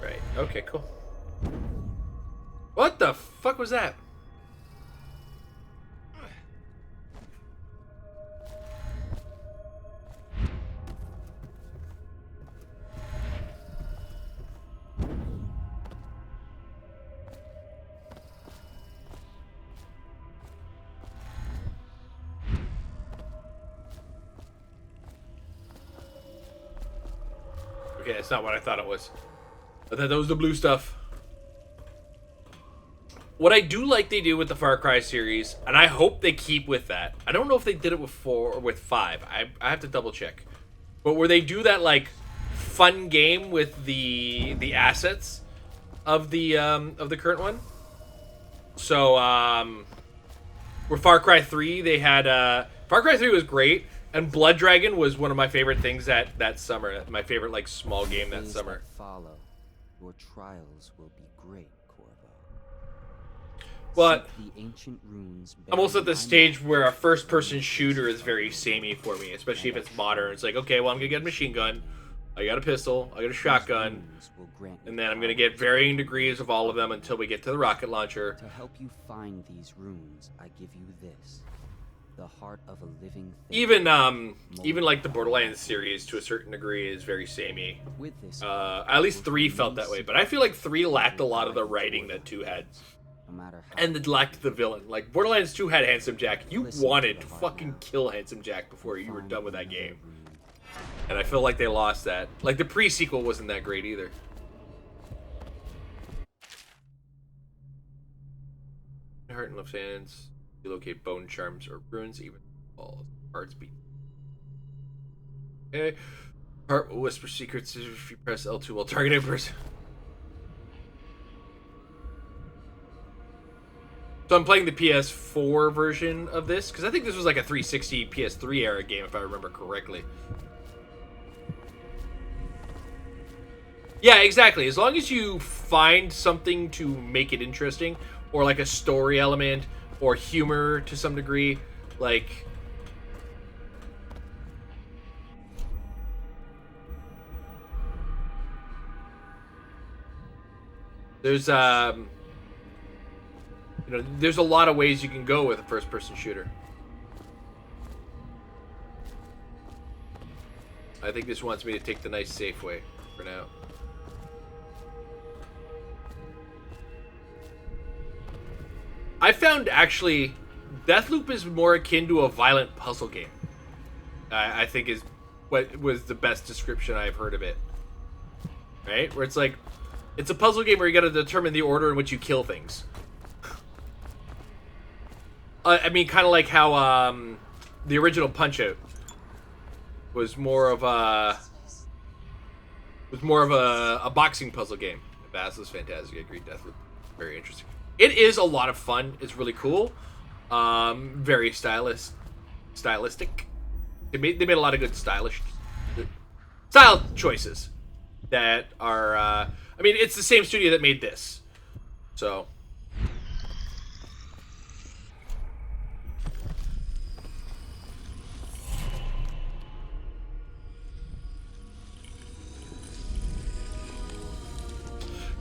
Right, okay, cool. What the fuck was that? Okay, that's not what I thought it was. I thought that was the blue stuff. What I do like they do with the Far Cry series, and I hope they keep with that. I don't know if they did it with 4 or with 5. I have to double check. But where they do that like fun game with the assets of the current one. So where Far Cry 3 they had Far Cry 3 was great. And Blood Dragon was one of my favorite things that summer. My favorite, like, small game that summer. Follow. Your trials will be great, Corvo. But the ancient runes I'm also at the stage where a first-person shooter is very samey for me, especially if it's modern. It's like, okay, well, I'm gonna get a machine gun, I got a pistol, I got a shotgun, and then I'm gonna get varying degrees of all of them until we get to the rocket launcher. To help you find these runes, I give you this. The heart of a living thing. Even like the Borderlands series to a certain degree is very samey. At least 3 felt that way, but I feel like 3 lacked a lot of the writing that 2 had. And it lacked the villain. Like Borderlands 2 had Handsome Jack. You wanted to fucking kill Handsome Jack before you were done with that game. And I feel like they lost that. Like the pre-sequel wasn't that great either. Heart and left hands. Locate bone charms or runes, even balls. Hearts beat. Okay. Heart will whisper secrets if you press L2 while targeting a person. So I'm playing the PS4 version of this, because I think this was like a 360 PS3 era game, if I remember correctly. Yeah, exactly. As long as you find something to make it interesting, or like a story element, or humor to some degree, like... There's, there's a lot of ways you can go with a first-person shooter. I think this wants me to take the nice safe way for now. I found, actually, Deathloop is more akin to a violent puzzle game. I think is what was the best description I've heard of it. Right? Where it's like, it's a puzzle game where you gotta determine the order in which you kill things. I mean, kind of like how the original Punch-Out was more of a boxing puzzle game. Bass is fantastic. I agree. Deathloop, very interesting. It is a lot of fun. It's really cool. Very stylistic. They made a lot of good style choices that are. I mean, it's the same studio that made this, so.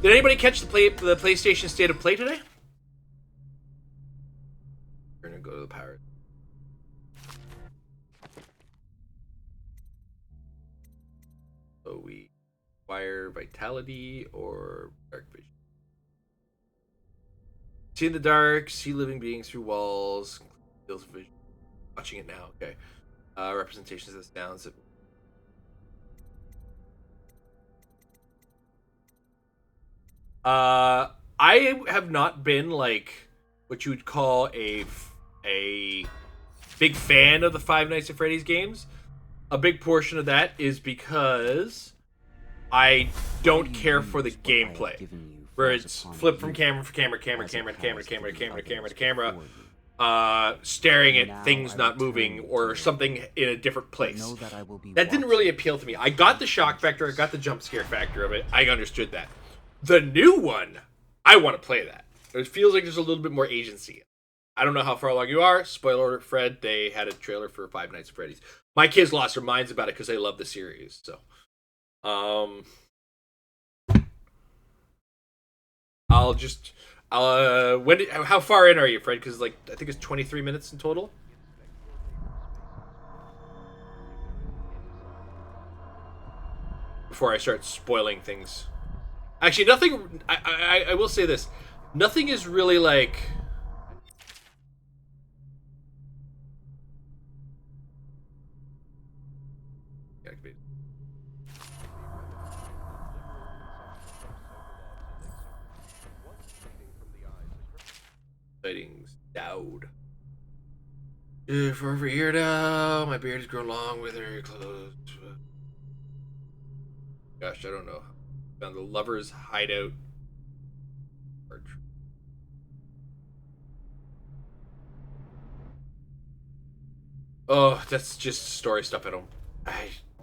Did anybody catch the PlayStation State of Play today? We're gonna go to the Pirates. So we acquire Vitality or Dark Vision. See in the dark, see living beings through walls, feels vision. Watching it now, okay. Representations of the sounds. I have not been like what you would call a big fan of the Five Nights at Freddy's games. A big portion of that is because I don't care for the gameplay, where it's flip from camera to camera to camera, staring at things not moving or something in a different place. That didn't really appeal to me. I got the shock factor, I got the jump scare factor of it. I understood that. The new one, I want to play that. It feels like there's a little bit more agency. I don't know how far along you are. Spoiler alert, Fred, they had a trailer for Five Nights at Freddy's. My kids lost their minds about it because they love the series. So, how far in are you, Fred? Because, like, I think it's 23 minutes in total. Before I start spoiling things. Actually, nothing... I will say this. Nothing is really, like... Sightings Dowd. For over a year now, my beard has grown long with very close. Gosh, I don't know. Found the Lover's Hideout. Oh, that's just story stuff I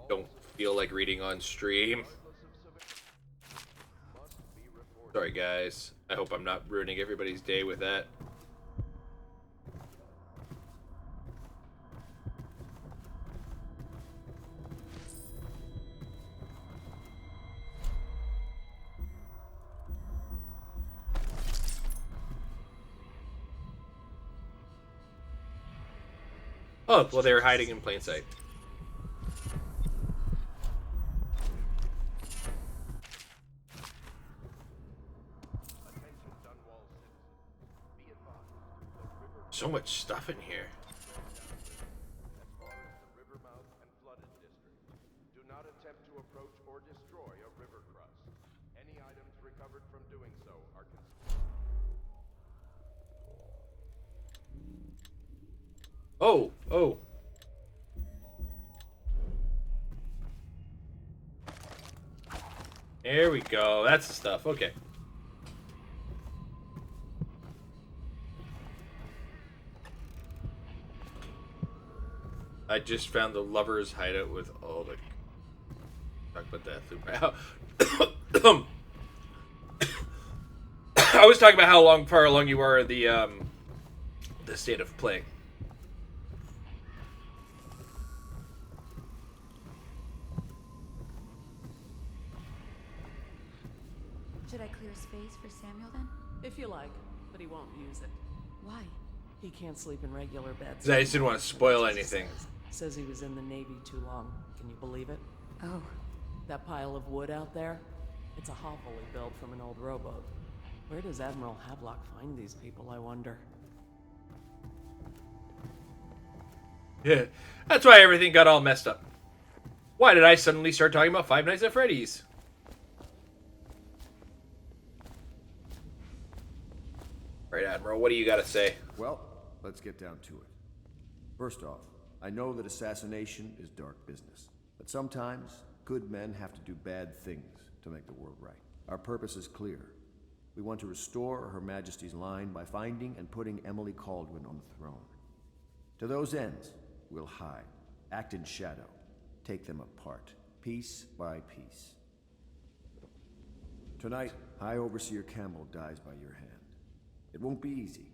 don't feel like reading on stream. Sorry, guys. I hope I'm not ruining everybody's day with that. Oh, well, they were hiding in plain sight. So much stuff in here. Do not attempt to approach or destroy a river crust. Any items recovered from doing so are considered. Oh. There we go. That's the stuff. Okay. I just found the Lover's Hideout with all the... Talk about that. I was talking about how far along you are in the State of Play. Should I clear space for Samuel then? If you like, but he won't use it. Why? He can't sleep in regular beds. I just didn't want to spoil anything. Says he was in the Navy too long. Can you believe it? Oh. That pile of wood out there? It's a hovel he built from an old rowboat. Where does Admiral Havelock find these people, I wonder? Yeah, that's why everything got all messed up. Why did I suddenly start talking about Five Nights at Freddy's? All right, Admiral, what do you got to say? Well, let's get down to it. First off, I know that assassination is dark business, but sometimes good men have to do bad things to make the world right. Our purpose is clear. We want to restore Her Majesty's line by finding and putting Emily Caldwin on the throne. To those ends, we'll hide, act in shadow, take them apart, piece by piece. Tonight, High Overseer Campbell dies by your hand. It won't be easy.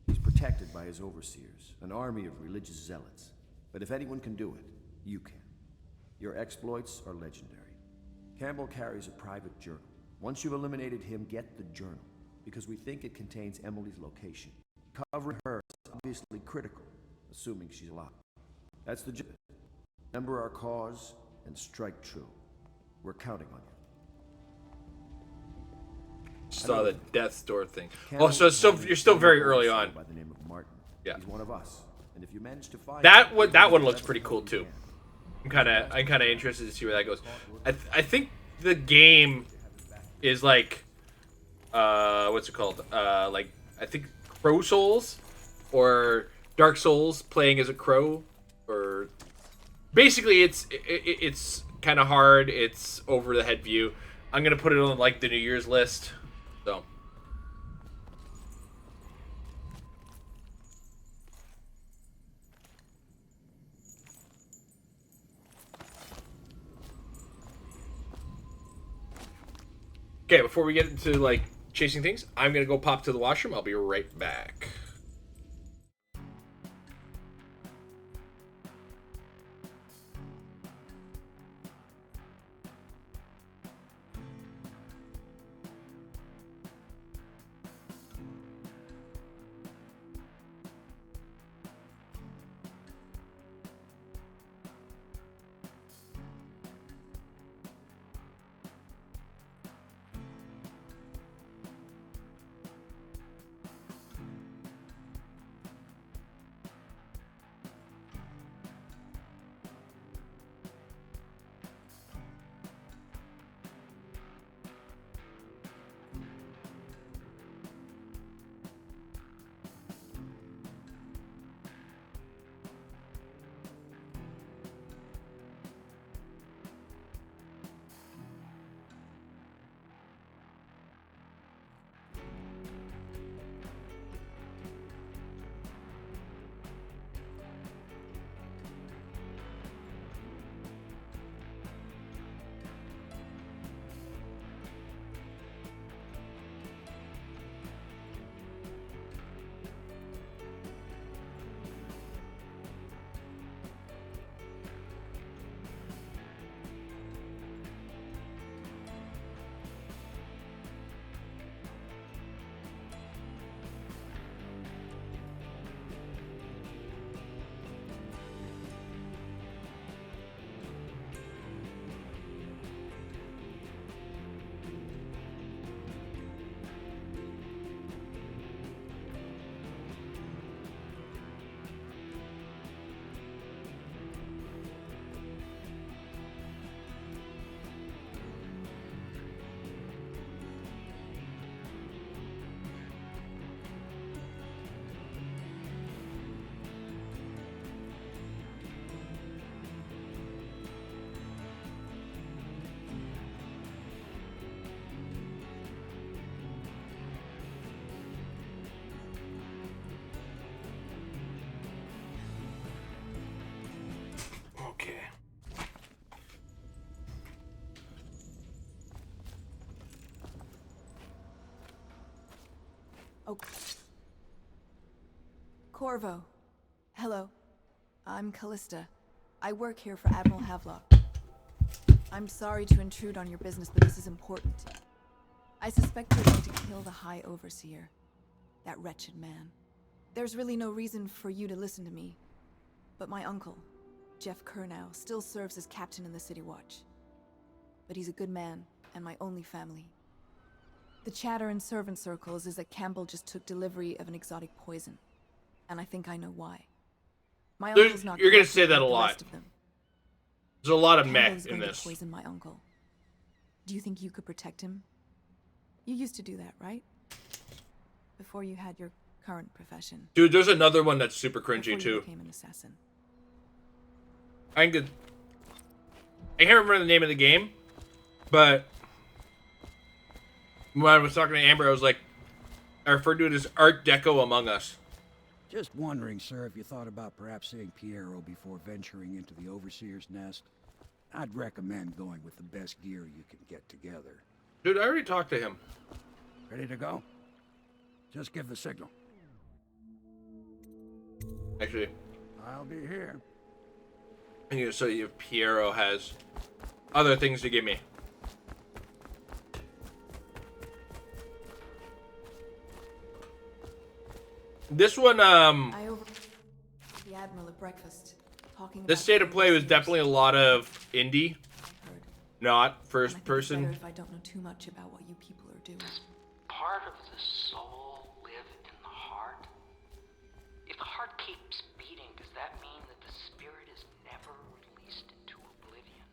He's protected by his overseers, an army of religious zealots. But if anyone can do it, you can. Your exploits are legendary. Campbell carries a private journal, Once you've eliminated him, get the journal, because we think it contains Emily's location. Covering her is obviously critical, assuming she's alive. That's the gist. Remember our cause and strike true. We're counting on you. Saw the death's door thing. Oh, so it's still, you're still very early on. By the name of Martin. Yeah. He's one of us, and if you manage to find that one looks pretty cool too. I'm kind of interested to see where that goes. I think the game is like, what's it called? Like I think Crow Souls or Dark Souls playing as a crow, or basically it's kind of hard. It's over the head view. I'm gonna put it on like the New Year's list. So. Okay, before we get into like chasing things, I'm gonna go pop to the washroom. I'll be right back. Okay. Oh. Corvo. Hello. I'm Callista. I work here for Admiral Havelock. I'm sorry to intrude on your business, but this is important. I suspect you're going to kill the High Overseer. That wretched man. There's really no reason for you to listen to me. But my uncle, Jeff Kernow, still serves as captain in the City Watch. But he's a good man, and my only family. The chatter in servant circles is that Campbell just took delivery of an exotic poison. And I think I know why. My uncle's not you're gonna say that a the lot. rest of them. There's a lot of meh Campbell's in going to this. poison my uncle. Do you think you could protect him? You used to do that, right? Before you had your current profession. Dude, there's another one that's super Before cringy you too. became an assassin. I can't remember the name of the game, but when I was talking to Amber, I was like, I referred to it as Art Deco Among Us. Just wondering, sir, if you thought about perhaps seeing Piero before venturing into the Overseer's nest. I'd recommend going with the best gear you can get together. Dude, I already talked to him. Ready to go? Just give the signal. Actually, I'll be here. and you so Piero has other things to give me. This one, I over the Admiral at breakfast, talking this about state of play was things. definitely a lot of indie, not first And I think it's better person. if I don't know too much about what you people are doing. Part of the soul live in the heart. If the heart keeps beating, does that mean that the spirit is never released into oblivion?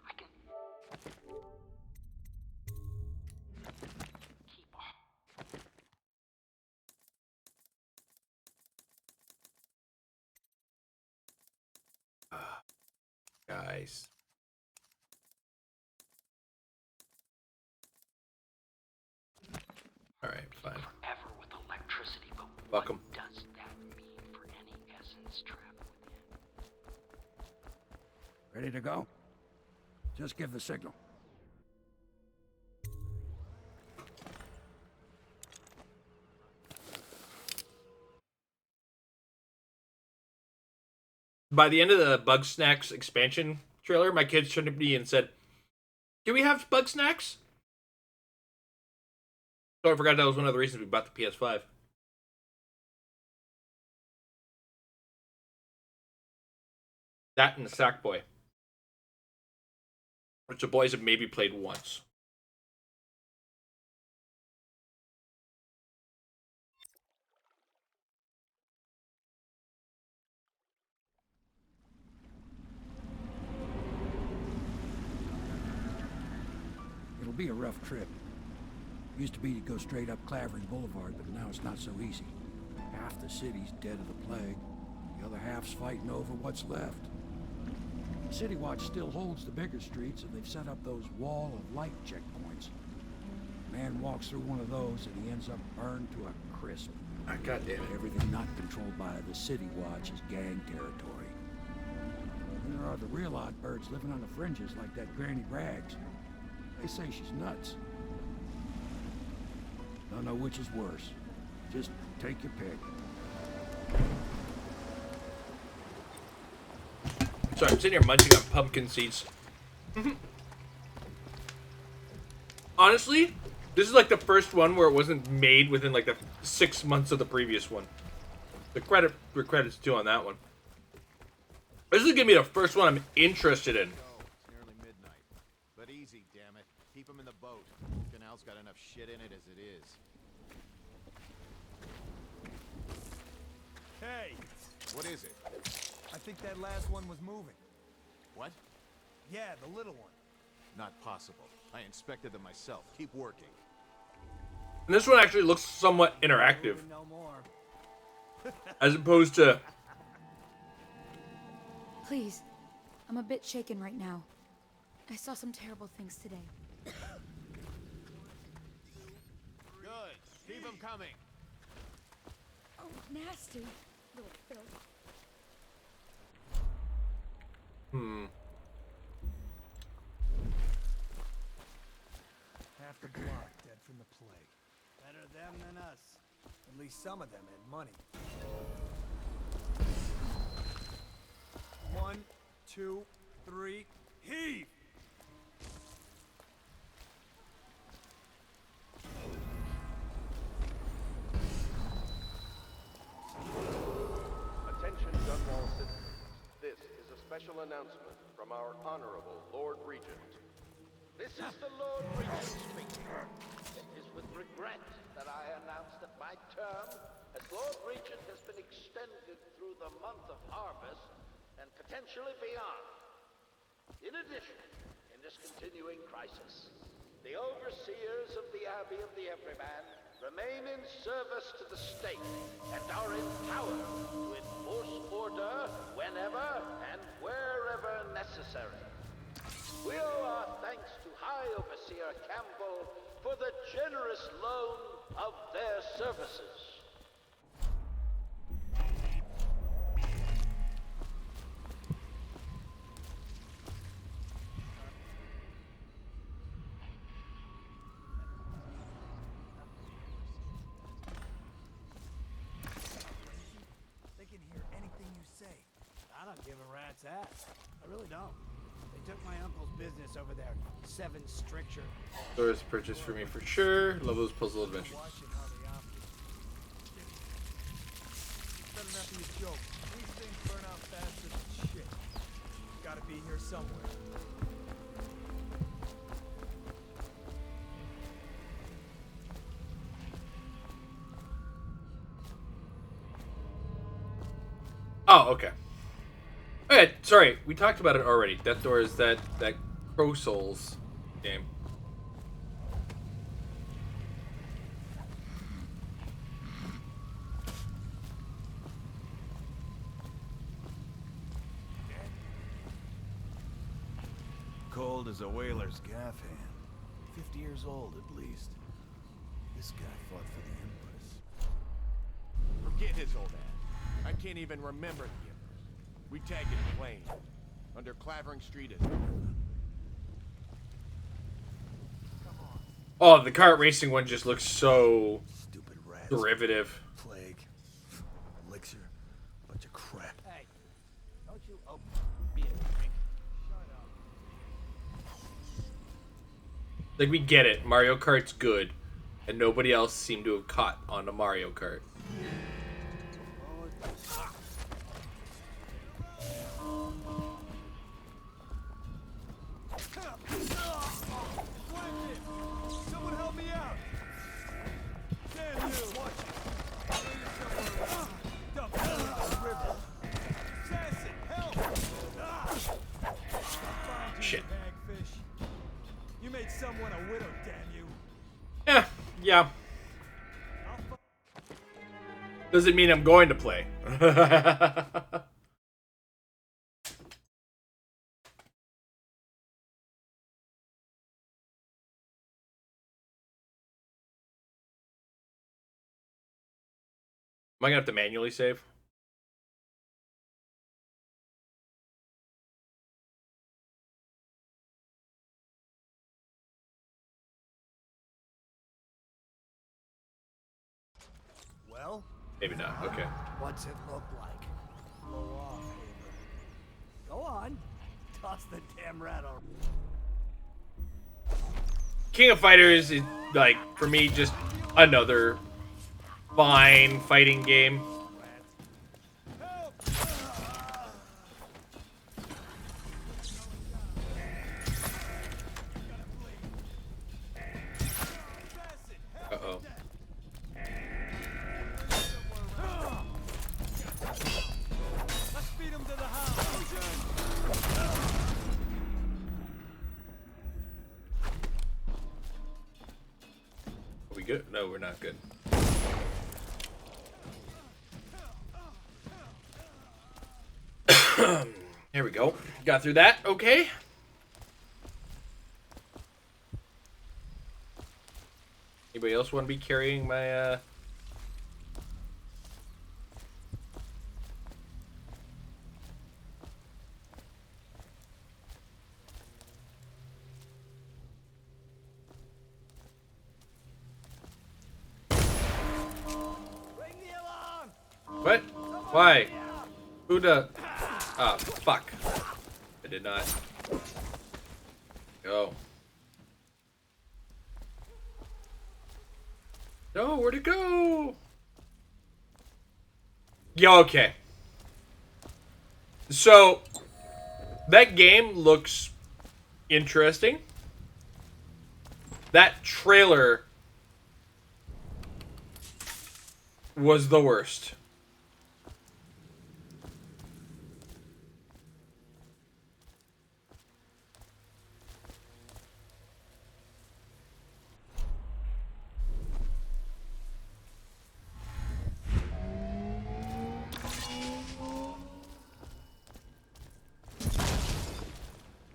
I can keep Guys. Alright, fine. forever with electricity, but Welcome. what does that mean for any essence trapped within? Ready to go? Just give the signal. By the end of the Bug Snacks expansion trailer, my kids turned to me and said, "Can we have Bug Snacks?" So I forgot that was one of the reasons we bought the PS5. That and the Sackboy, which the boys have maybe played once. It'll be a rough trip. Used to be to go straight up Clavering Boulevard, but now it's not so easy. Half the city's dead of the plague. The other half's fighting over what's left. City Watch still holds the bigger streets, and they've set up those wall of light checkpoints. A man walks through one of those, and he ends up burned to a crisp. God damn it. Everything not controlled by the City Watch is gang territory. And there are the real odd birds living on the fringes like that Granny Rags. They say she's nuts. Don't know which is worse. Just take your pick. Sorry, I'm sitting here munching on pumpkin seeds. Honestly, this is like the first one where it wasn't made within like the 6 months of the previous one. The credit's due on that one. This is gonna be the first one I'm interested in. It's nearly midnight. But easy, damn it. Keep them in the boat. Canal's got enough shit in it as it is. Hey! What is it? I think that last one was moving. What? Yeah, the little one. Not possible. I inspected them myself. Keep working. And this one actually looks somewhat interactive, No more. as opposed to. Please, I'm a bit shaken right now. I saw some terrible things today. Good. Keep them coming. Oh, nasty. Little filth. Half the block dead from the plague. Better them than us. At least some of them had money. 1, 2, 3, heave! Attention Dunwall citizens. This is a special announcement from our Honorable Lord Regent. This is the Lord Regent speaking. It is with regret that I announce that my term as Lord Regent has been extended through the month of harvest and potentially beyond. In addition, in this continuing crisis, the overseers of the Abbey of the Everyman remain in service to the state and are empowered to enforce order whenever and wherever necessary. We owe our thanks to High Overseer Campbell for the generous loan of their services. They can hear anything you say. I don't give a rat's ass. I really don't. They took my uncle's business over there. 7 stricture. Thurs purchase for me for sure. Love those puzzle adventures. be a joke. These things burn out faster than shit. Gotta be here somewhere. Oh, okay. Okay, sorry, we talked about it already. Death Door is that Crow Souls game. Cold as a whaler's gaff hand. 50 years old at least. This guy fought for the Empress. Forget his old ass. I can't even remember the Empress. We tagged it plain. Under Clavering Street is... Oh, the kart racing one just looks so stupid rats. Derivative. Plague. Elixir. Bunch of crap. Hey, don't you open be a drink. Shut up. Like, we get it. Mario Kart's good. And nobody else seemed to have caught on to Mario Kart. Someone help me out! Damn you! Watch it! Dump it in the river. Assassin, help! Shit. Hagfish. You made someone a widow, damn you! Yeah. Doesn't mean I'm going to play. Am I gonna have to manually save? Well? Maybe not. Okay. What's it look like? Blow off, Haber. Go on. Toss the damn rat over. King of Fighters is, like, for me, just another fine fighting game. Uh-oh. Let's feed him to the house. Are we good? No, we're not good. Here we go. Got through that. Okay. Anybody else want to be carrying my, What? Why? Who the... Ah, fuck. I did not. Go. No, where'd it go? Yeah, okay. So, that game looks interesting. That trailer was the worst.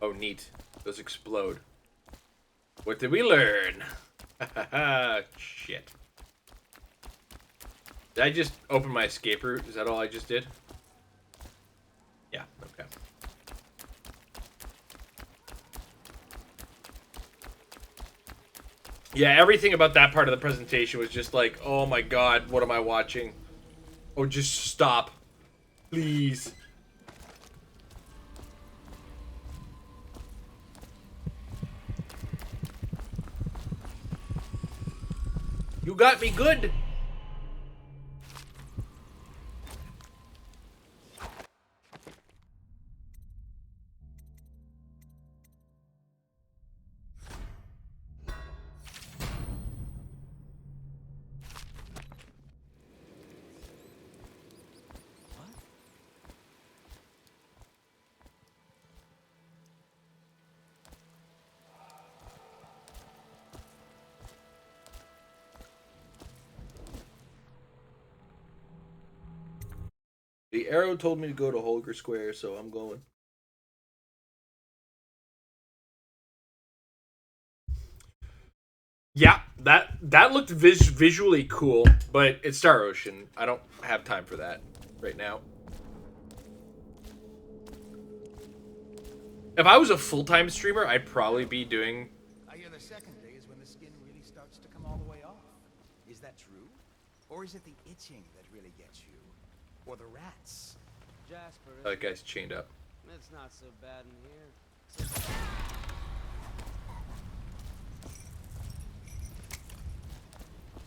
Oh, neat. Those explode. What did we learn? Shit. Did I just open my escape route? Is that all I just did? Yeah, okay. Yeah, everything about that part of the presentation was just like, oh my god, what am I watching? Oh, just stop. Please. You got me good. The arrow told me to go to Holger Square, so I'm going. Yeah, that looked visually cool, but it's Star Ocean. I don't have time for that right now. If I was a full-time streamer, I'd probably be doing... I hear the second day is when the skin really starts to come all the way off. Is that true? Or is it the itching that really gets you? Or the rats? Jasper, That guy's chained up. it's not so bad in here.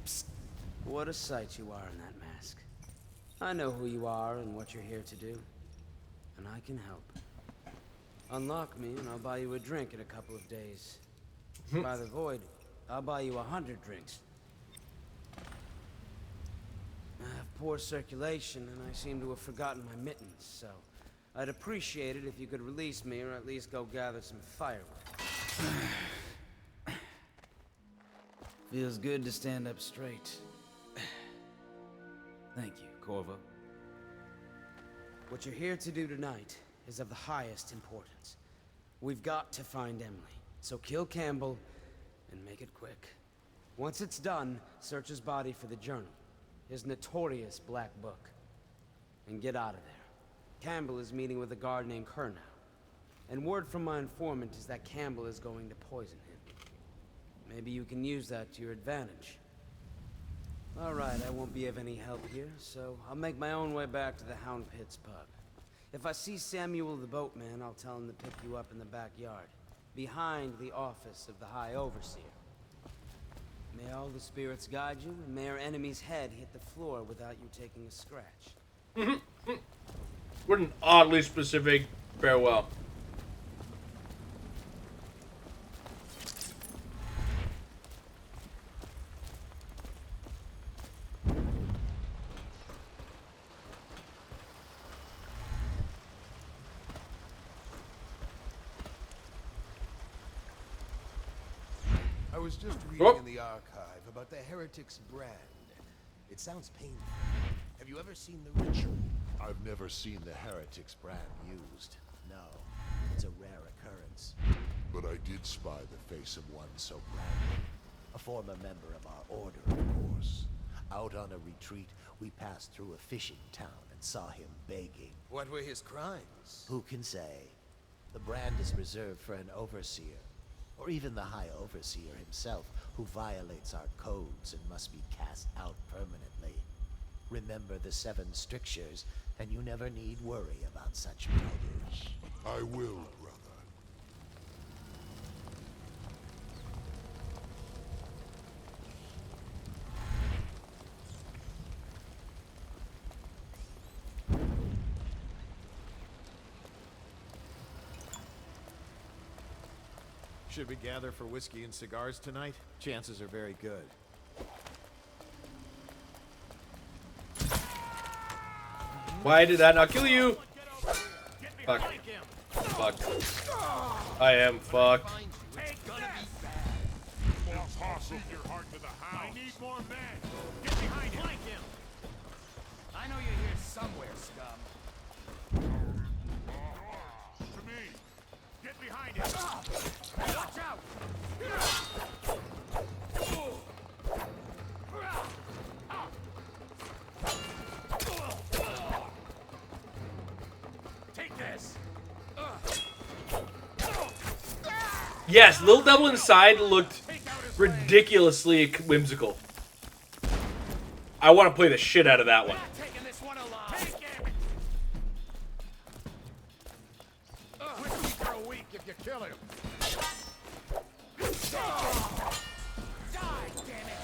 Psst. What a sight you are in that mask. I know who you are and what you're here to do. And I can help. Unlock me and I'll buy you a drink in a couple of days. By the void, I'll buy you 100 drinks. I have poor circulation and I seem to have forgotten my mittens, so I'd appreciate it if you could release me or at least go gather some firewood. Feels good to stand up straight. Thank you, Corvo. What you're here to do tonight is of the highest importance. We've got to find Emily, so kill Campbell and make it quick. Once it's done, search his body for the journal, his notorious black book, and get out of there. Campbell is meeting with a guard named Kernow, and word from my informant is that Campbell is going to poison him. Maybe you can use that to your advantage. All right, I won't be of any help here, so I'll make my own way back to the Hound Pits pub. If I see Samuel the boatman, I'll tell him to pick you up in the backyard, behind the office of the High Overseer. May all the spirits guide you, and may our enemy's head hit the floor without you taking a scratch. What an oddly specific farewell. I was just reading in the archive about the Heretic's brand. It sounds painful. Have you ever seen the ritual? I've never seen the Heretic's brand used. No, it's a rare occurrence. But I did spy the face of one so branded. A former member of our order, of course. Out on a retreat, we passed through a fishing town and saw him begging. What were his crimes? Who can say? The brand is reserved for an overseer, or even the High Overseer himself, who violates our codes and must be cast out permanently. Remember the 7 strictures, and you never need worry about such matters. I will, brother. Should we gather for whiskey and cigars tonight? Chances are very good. Why did that not kill you? Fuck. Fuck. I am fucked. I need more men. Get behind him. Flank him. I know you're here somewhere, scum. To me. Get behind him. Watch out. Take this. Yes, Little Devil Inside looked ridiculously whimsical. I want to play the shit out of that one. Taking this one alive. Whiskey for a week if you kill him. Die, damn it.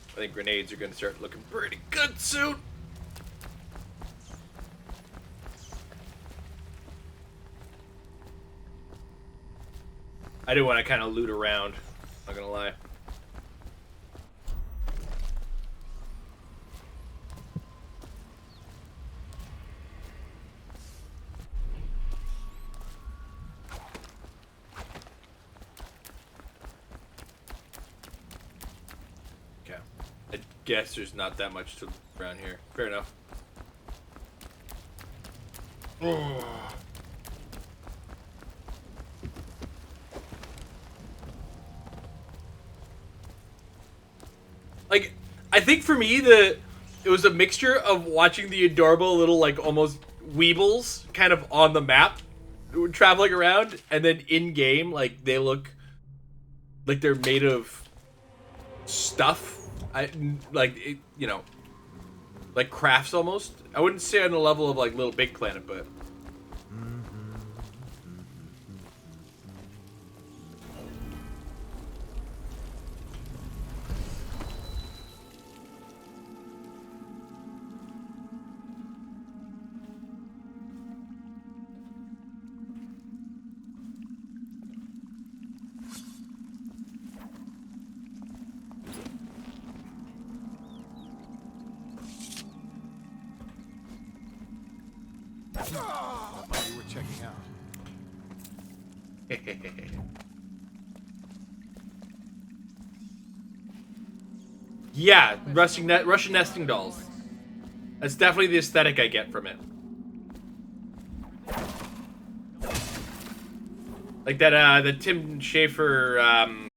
I think grenades are going to start looking pretty good soon. I do want to kind of loot around, not gonna lie. guess there's not that much to around here. Fair enough. Like, I think for me, it was a mixture of watching the adorable little, like, almost weebles kind of on the map traveling around, and then in-game, like, they look like they're made of stuff. You know, like crafts almost. I wouldn't say on the level of, like, Little Big Planet, but... Not like you were checking out. Yeah, Russian nesting dolls. That's definitely the aesthetic I get from it. Like that, the Tim Schafer